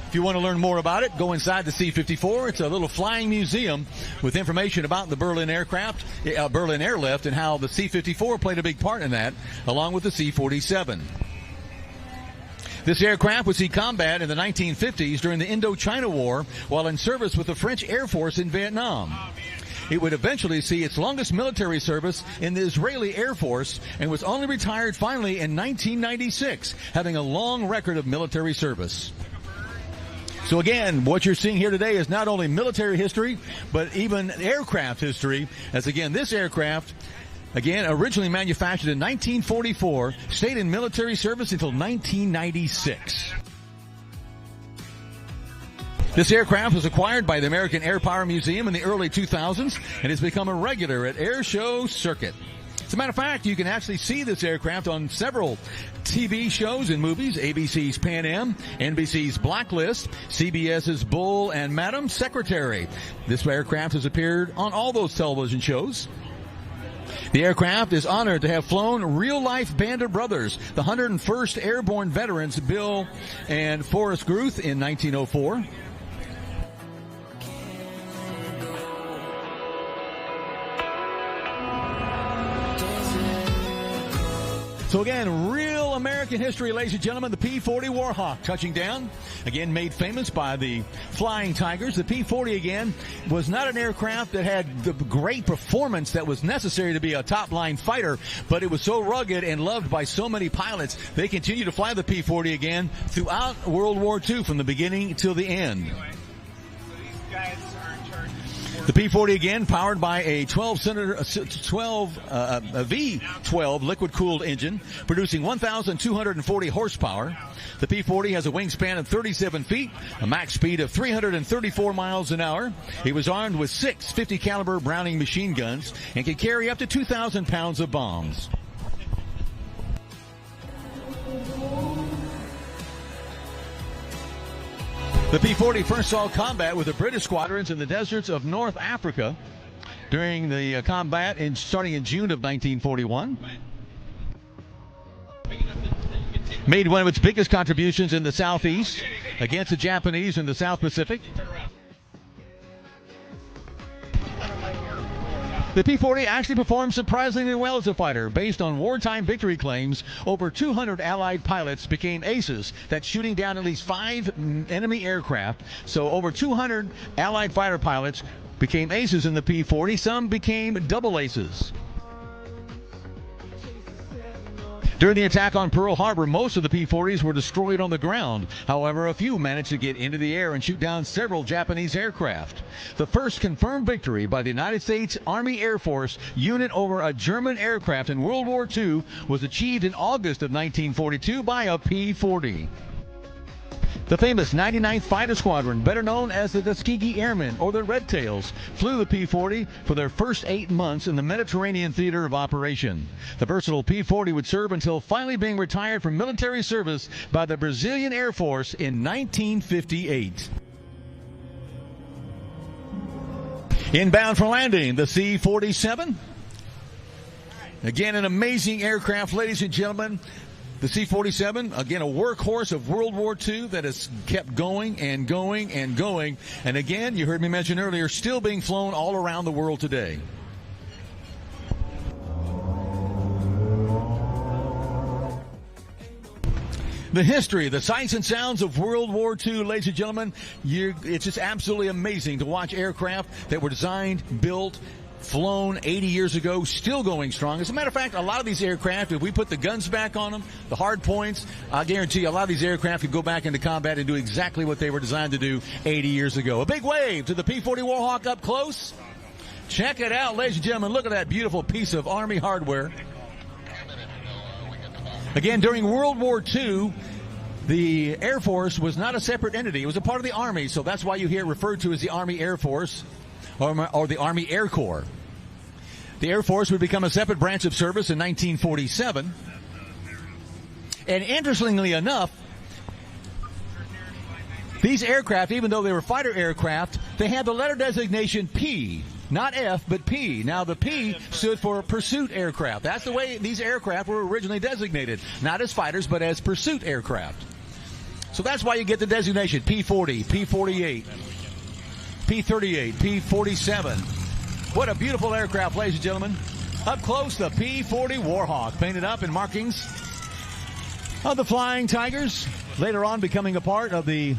Speaker 4: If you want to learn more about it, go inside the C-54. It's a little flying museum with information about the Berlin aircraft, Berlin airlift, and how the C-54 played a big part in that, along with the C-47. This aircraft would see combat in the 1950s during the Indochina War while in service with the French Air Force in Vietnam. It would eventually see its longest military service in the Israeli Air Force and was only retired finally in 1996, having a long record of military service. So again, what you're seeing here today is not only military history, but even aircraft history, as again, this aircraft, again, originally manufactured in 1944, stayed in military service until 1996. This aircraft was acquired by the American Airpower Museum in the early 2000s and has become a regular at air show circuit. As a matter of fact, you can actually see this aircraft on several TV shows and movies, ABC's Pan Am, NBC's Blacklist, CBS's Bull and Madam Secretary. This aircraft has appeared on all those television shows. The aircraft is honored to have flown real-life band of brothers, the 101st Airborne veterans Bill and Forrest Gruth in 1904. So again, real American history, ladies and gentlemen, the P-40 Warhawk touching down. Again, made famous by the Flying Tigers. The P-40, again, was not an aircraft that had the great performance that was necessary to be a top-line fighter, but it was so rugged and loved by so many pilots, they continue to fly the P-40 again throughout World War II from the beginning till the end. The P-40 again powered by a V12 liquid-cooled engine, producing 1,240 horsepower. The P-40 has a wingspan of 37 feet, a max speed of 334 miles an hour. It was armed with 6 50-caliber Browning machine guns and can carry up to 2,000 pounds of bombs. The P-40 first saw combat with the British squadrons in the deserts of North Africa during the combat starting in June of 1941. Made one of its biggest contributions in the Southeast against the Japanese in the South Pacific. The P-40 actually performed surprisingly well as a fighter. Based on wartime victory claims, over 200 Allied pilots became aces. That's shooting down at least 5 enemy aircraft. So over 200 Allied fighter pilots became aces in the P-40. Some became double aces. During the attack on Pearl Harbor, most of the P-40s were destroyed on the ground. However, a few managed to get into the air and shoot down several Japanese aircraft. The first confirmed victory by the United States Army Air Force unit over a German aircraft in World War II was achieved in August of 1942 by a P-40. The famous 99th Fighter Squadron, better known as the Tuskegee Airmen or the Red Tails, flew the P-40 for their first 8 months in the Mediterranean theater of operation. The versatile P-40 would serve until finally being retired from military service by the Brazilian Air Force in 1958. Inbound for landing, the C-47. Again, an amazing aircraft, ladies and gentlemen. The C-47, again, a workhorse of World War II that has kept going and going and going. And again, you heard me mention earlier, still being flown all around the world today. The history, the sights and sounds of World War II, ladies and gentlemen, it's just absolutely amazing to watch aircraft that were designed, built, flown 80 years ago, still going strong. As a matter of fact, a lot of these aircraft, if we put the guns back on them, the hard points, I guarantee you a lot of these aircraft could go back into combat and do exactly what they were designed to do 80 years ago. A big wave to the P-40 Warhawk up close. Check it out, ladies and gentlemen. Look at that beautiful piece of Army hardware. Again, during World War II, the Air Force was not a separate entity. It was a part of the Army, so that's why you hear it referred to as the Army Air Force or the Army Air Corps. The Air Force would become a separate branch of service in 1947. And interestingly enough, these aircraft, even though they were fighter aircraft, they had the letter designation P. Not F, but P. Now, the P stood for pursuit aircraft. That's the way these aircraft were originally designated. Not as fighters, but as pursuit aircraft. So that's why you get the designation P-40, P-48, P-38, P-47. What a beautiful aircraft, ladies and gentlemen. Up close, the P-40 Warhawk, painted up in markings of the Flying Tigers, later on becoming a part of the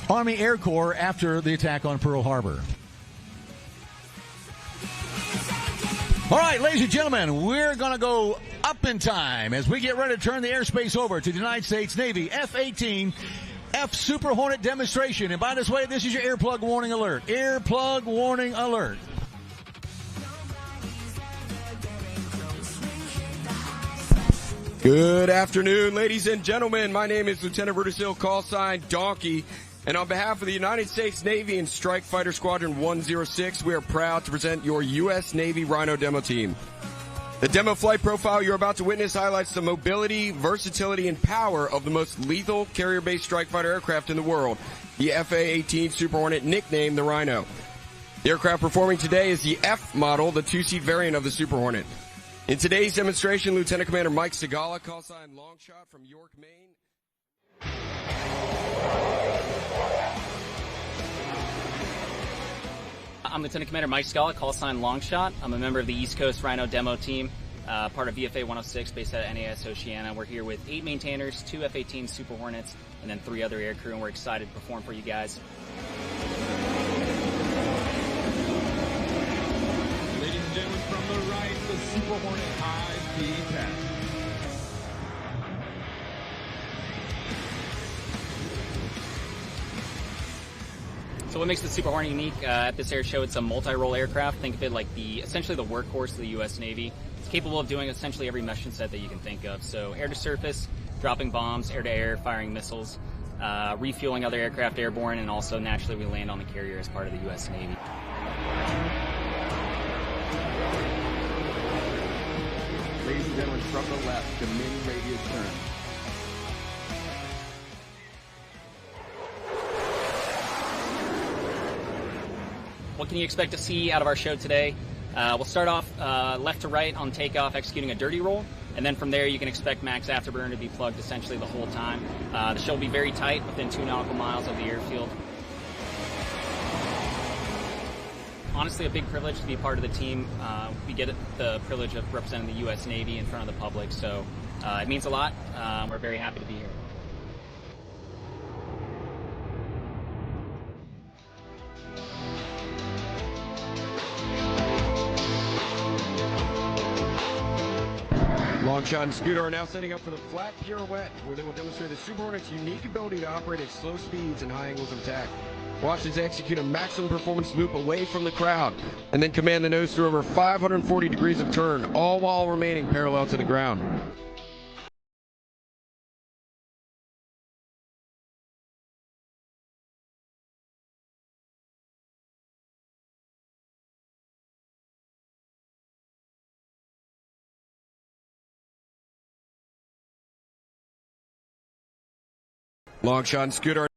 Speaker 4: Army Air Corps after the attack on Pearl Harbor. All right, ladies and gentlemen, we're going to go up in time as we get ready to turn the airspace over to the United States Navy F-18 F Super Hornet demonstration. And by this way, this is your earplug warning alert. Earplug warning alert.
Speaker 9: Good afternoon, ladies and gentlemen. My name is Lieutenant Rudisill, call sign Donkey. And on behalf of the United States Navy and Strike Fighter Squadron 106, we are proud to present your U.S. Navy Rhino demo team. The demo flight profile you're about to witness highlights the mobility, versatility, and power of the most lethal carrier-based strike fighter aircraft in the world, the FA-18 Super Hornet, nicknamed the Rhino. The aircraft performing today is the F model, the two-seat variant of the Super Hornet. In today's demonstration, Lieutenant Commander Mike Segala, call sign Longshot from York, Maine.
Speaker 10: I'm Lieutenant Commander Mike Segala, call sign Longshot. I'm a member of the East Coast Rhino demo team, part of VFA 106 based out of NAS Oceana. We're here with 8 maintainers, 2 F-18 Super Hornets, and then 3 other aircrew, and we're excited to perform for you guys.
Speaker 11: Ladies and gentlemen, from the right, the Super Hornet high-speed pass.
Speaker 10: So what makes the Super Hornet unique at this air show? It's a multi-role aircraft. Think of it like essentially the workhorse of the U.S. Navy. It's capable of doing essentially every mission set that you can think of. So air to surface, dropping bombs, air to air, firing missiles, refueling other aircraft airborne, and also naturally we land on the carrier as part of the U.S. Navy.
Speaker 11: Ladies and gentlemen, from the left, the min radius turn.
Speaker 10: What can you expect to see out of our show today? We'll start off left to right on takeoff, executing a dirty roll, and then from there you can expect max afterburner to be plugged essentially the whole time. The show will be very tight, within 2 nautical miles of the airfield. Honestly, a big privilege to be part of the team. We get the privilege of representing the U.S. Navy in front of the public, so it means a lot. We're very happy to be here.
Speaker 9: Longshot and Scooter are now setting up for the flat pirouette, where they will demonstrate the Super Hornet's unique ability to operate at slow speeds and high angles of attack. Watch us execute a maximum performance loop away from the crowd, and then command the nose through over 540 degrees of turn, all while remaining parallel to the ground. Longshot and Scooter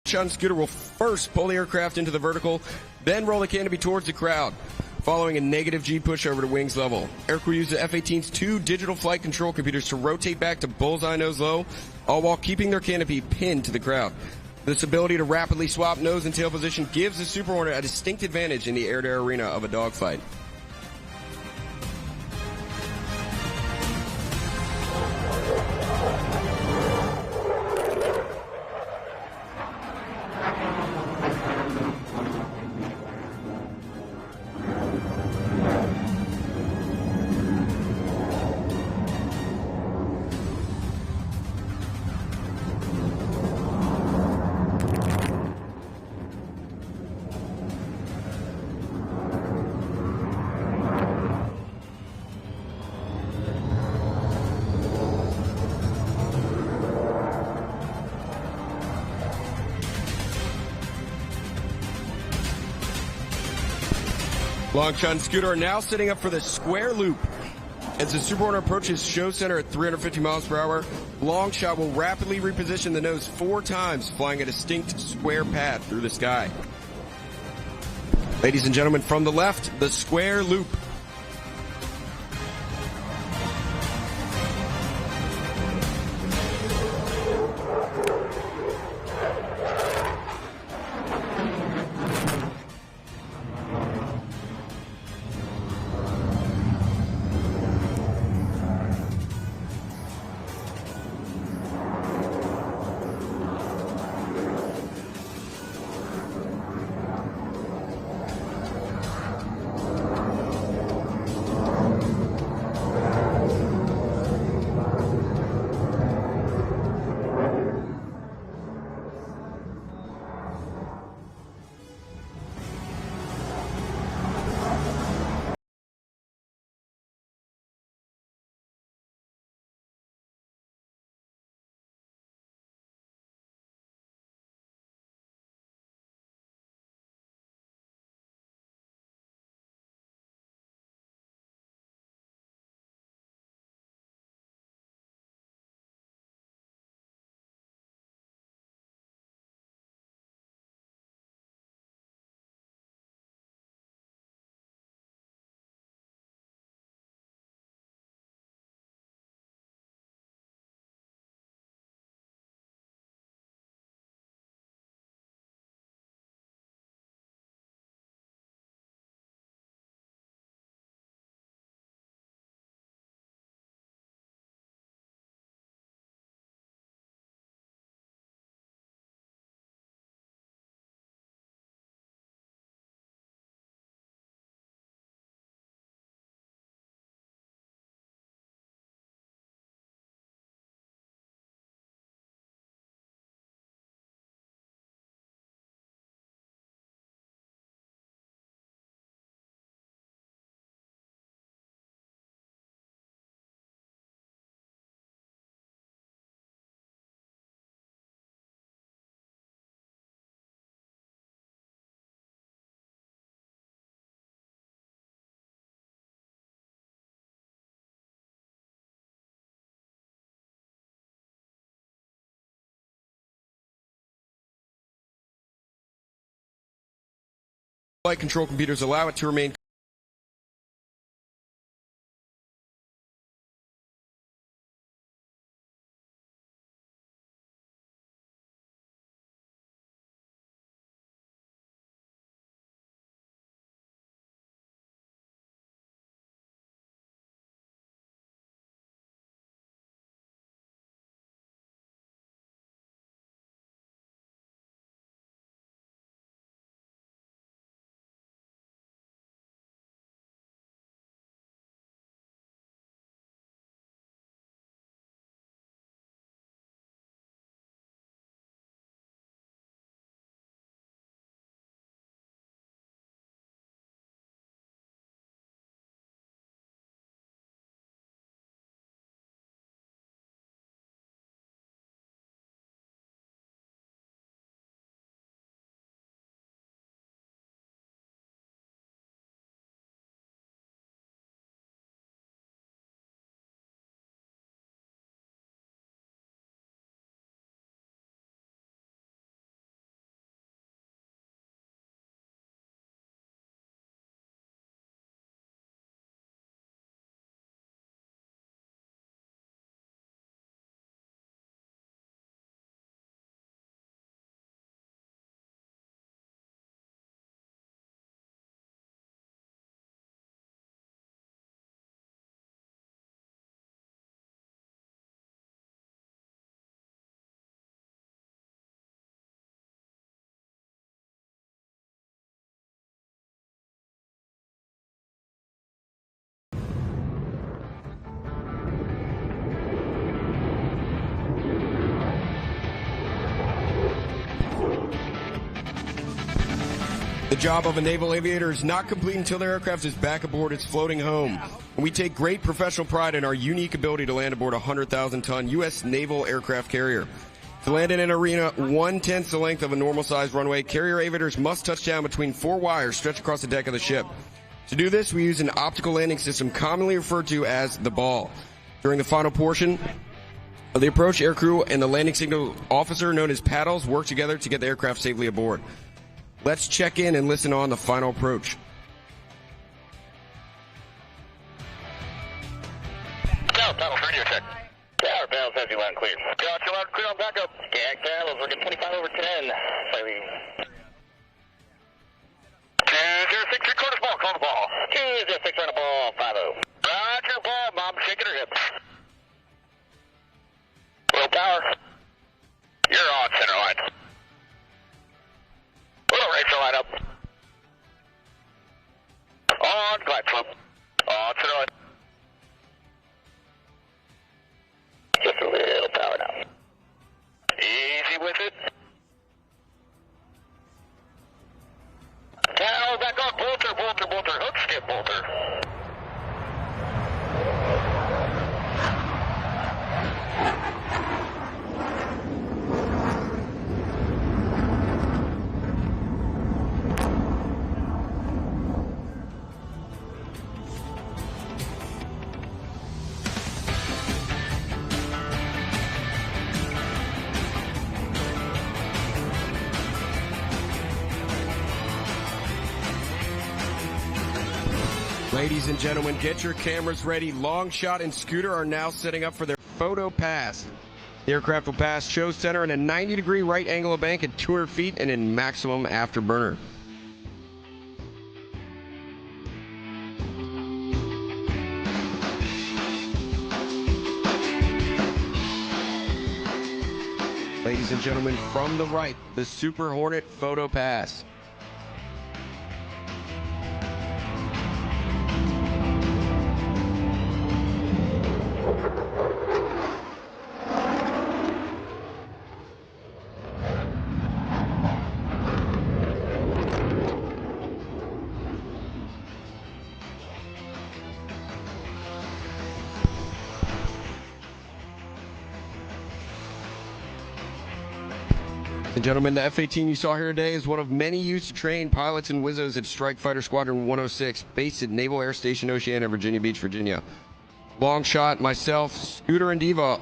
Speaker 9: Shot scooter will first pull the aircraft into the vertical, then roll the canopy towards the crowd, following a negative G push over to wings level. Aircrew uses the F-18's 2 digital flight control computers to rotate back to bullseye nose low, all while keeping their canopy pinned to the crowd. This ability to rapidly swap nose and tail position gives the Super Hornet a distinct advantage in the air-to-air arena of a dogfight. Longshot and Scooter are now setting up for the square loop. As the Super Hornet approaches show center at 350 miles per hour, Longshot will rapidly reposition the nose 4 times, flying a distinct square path through the sky. Ladies and gentlemen, from the left, the square loop. Flight control computers allow it to remain The job of a naval aviator is not complete until their aircraft is back aboard its floating home. And we take great professional pride in our unique ability to land aboard a 100,000-ton U.S. naval aircraft carrier. To land in an arena 1/10 the length of a normal-sized runway, carrier aviators must touch down between 4 wires stretched across the deck of the ship. To do this, we use an optical landing system commonly referred to as the ball. During the final portion of the approach, aircrew and the landing signal officer, known as paddles, work together to get the aircraft safely aboard. Let's check in and listen on the final approach.
Speaker 12: Tower paddles, radio check. Tower paddles, has you loud and clear. Gotcha, loud and clear on backup. Gag paddles, we're getting 25 over 10. Slightly. 206, 3/4 ball, call the ball. 206 on the ball, 5-0. Roger, ball, mom, shaking her hips. Low power. You're on center line. Little racer line up. On glide slope. On center line. Just a little power now. Easy with it. Now back on bolter, bolter, bolter. Hook skip bolter.
Speaker 9: Ladies and gentlemen, get your cameras ready. Longshot and Scooter are now setting up for their photo pass. The aircraft will pass show center in a 90-degree right angle of bank at 200 feet and in maximum afterburner. Ladies and gentlemen, from the right, the Super Hornet photo pass. And gentlemen, the F-18 you saw here today is one of many used to train pilots and Wizzos at Strike Fighter Squadron 106, based at Naval Air Station Oceana, Virginia Beach, Virginia. Longshot, myself, Scooter, and Diva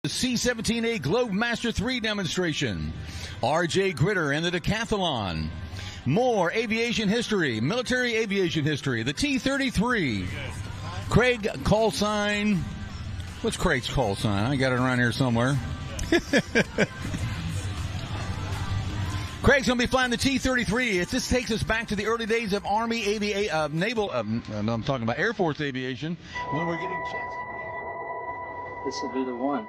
Speaker 4: The C-17A Globemaster 3 demonstration. R.J. Gritter and the decathlon. More aviation history, military aviation history. The T-33. Craig call sign. What's Craig's call sign? I got it around here somewhere. Craig's going to be flying the T-33. This takes us back to the early days of Army naval, I'm talking about Air Force aviation, when we're getting jets.
Speaker 13: This will be the one.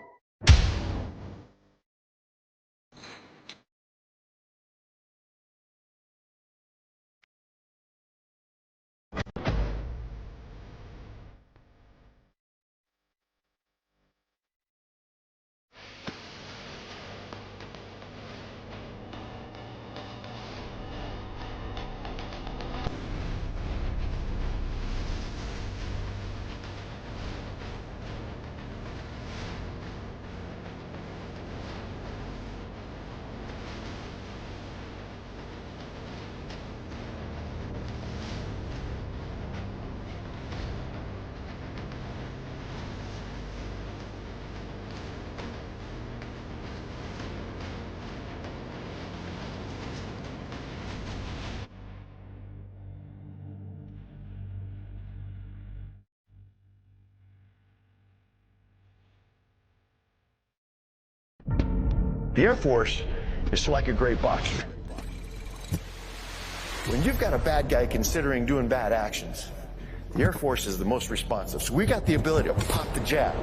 Speaker 14: The Air Force is like a great boxer. When you've got a bad guy considering doing bad actions, the Air Force is the most responsive. So we got the ability to pop the jab.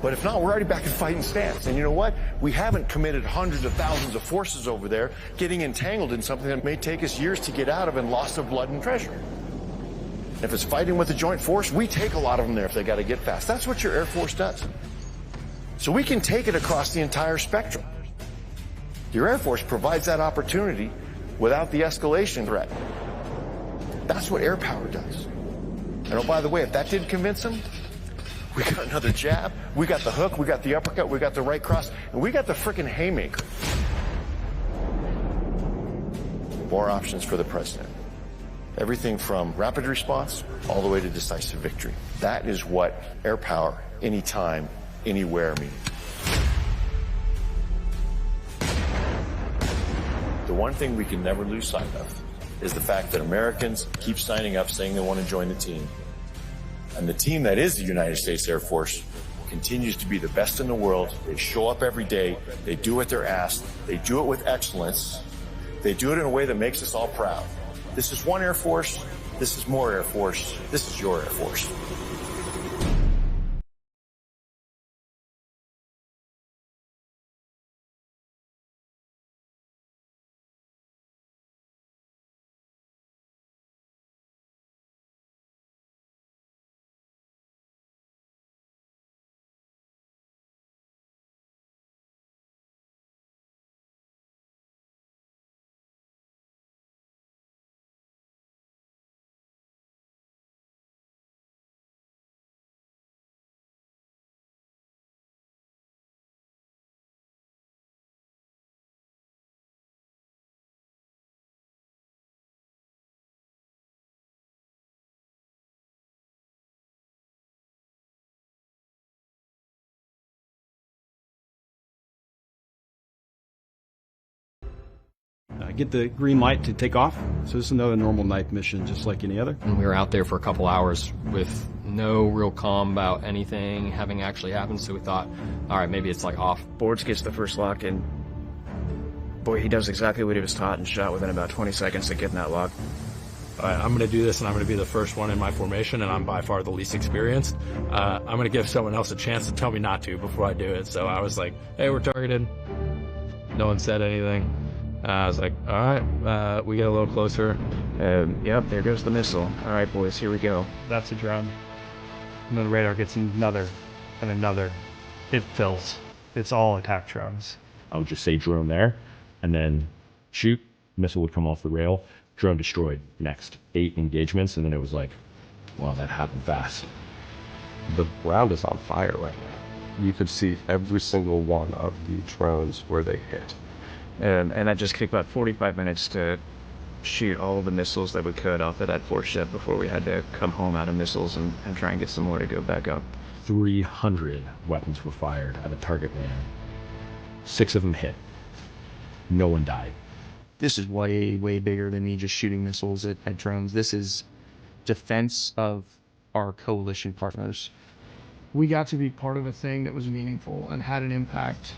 Speaker 14: But if not, we're already back in fighting stance. And you know what? We haven't committed hundreds of thousands of forces over there getting entangled in something that may take us years to get out of and loss of blood and treasure. If it's fighting with a joint force, we take a lot of them there if they got to get fast. That's what your Air Force does. So we can take it across the entire spectrum. Your Air Force provides that opportunity without the escalation threat. That's what air power does. And oh, by the way, if that didn't convince them, we got another jab, we got the hook, we got the uppercut, we got the right cross, and we got the frickin' haymaker. More options for the president. Everything from rapid response all the way to decisive victory. That is what air power, anytime, anywhere means. The one thing we can never lose sight of is the fact that Americans keep signing up saying they want to join the team. And the team that is the United States Air Force continues to be the best in the world. They show up every day. They do what they're asked. They do it with excellence. They do it in a way that makes us all proud. This is one Air Force. This is more Air Force. This is your Air Force.
Speaker 15: Get the green light to take off. So this is another normal night mission, just like any other.
Speaker 16: And we were out there for a couple hours with no real calm about anything having actually happened, so we thought, all right, maybe it's like off.
Speaker 17: Boards gets the first lock, and boy, he does exactly what he was taught and shot within about 20 seconds of getting that lock.
Speaker 18: I'm going to do this, and I'm going to be the first one in my formation, and I'm by far the least experienced. I'm going to give someone else a chance to tell me not to before I do it. So I was like, hey, we're targeted. No one said anything. I was like, all right, we get a little closer.
Speaker 17: Yep, there goes the missile. All right, boys, here we go.
Speaker 19: That's a drone. And then the radar gets another and another. It fills. It's all attack drones.
Speaker 20: I would just say drone there, and then shoot. Missile would come off the rail. Drone destroyed. Next 8 engagements, and then it was like, wow, that happened fast.
Speaker 21: The ground is on fire right now. You could see every single one of the drones where they hit.
Speaker 17: And that just took about 45 minutes to shoot all of the missiles that we could off of that force ship before we had to come home out of missiles and try and get some more to go back up.
Speaker 20: 300 weapons were fired at a target man. 6 of them hit. No one died.
Speaker 17: This is way, way bigger than me just shooting missiles at drones. This is defense of our coalition partners.
Speaker 1: We got to be part of a thing that was meaningful and had an impact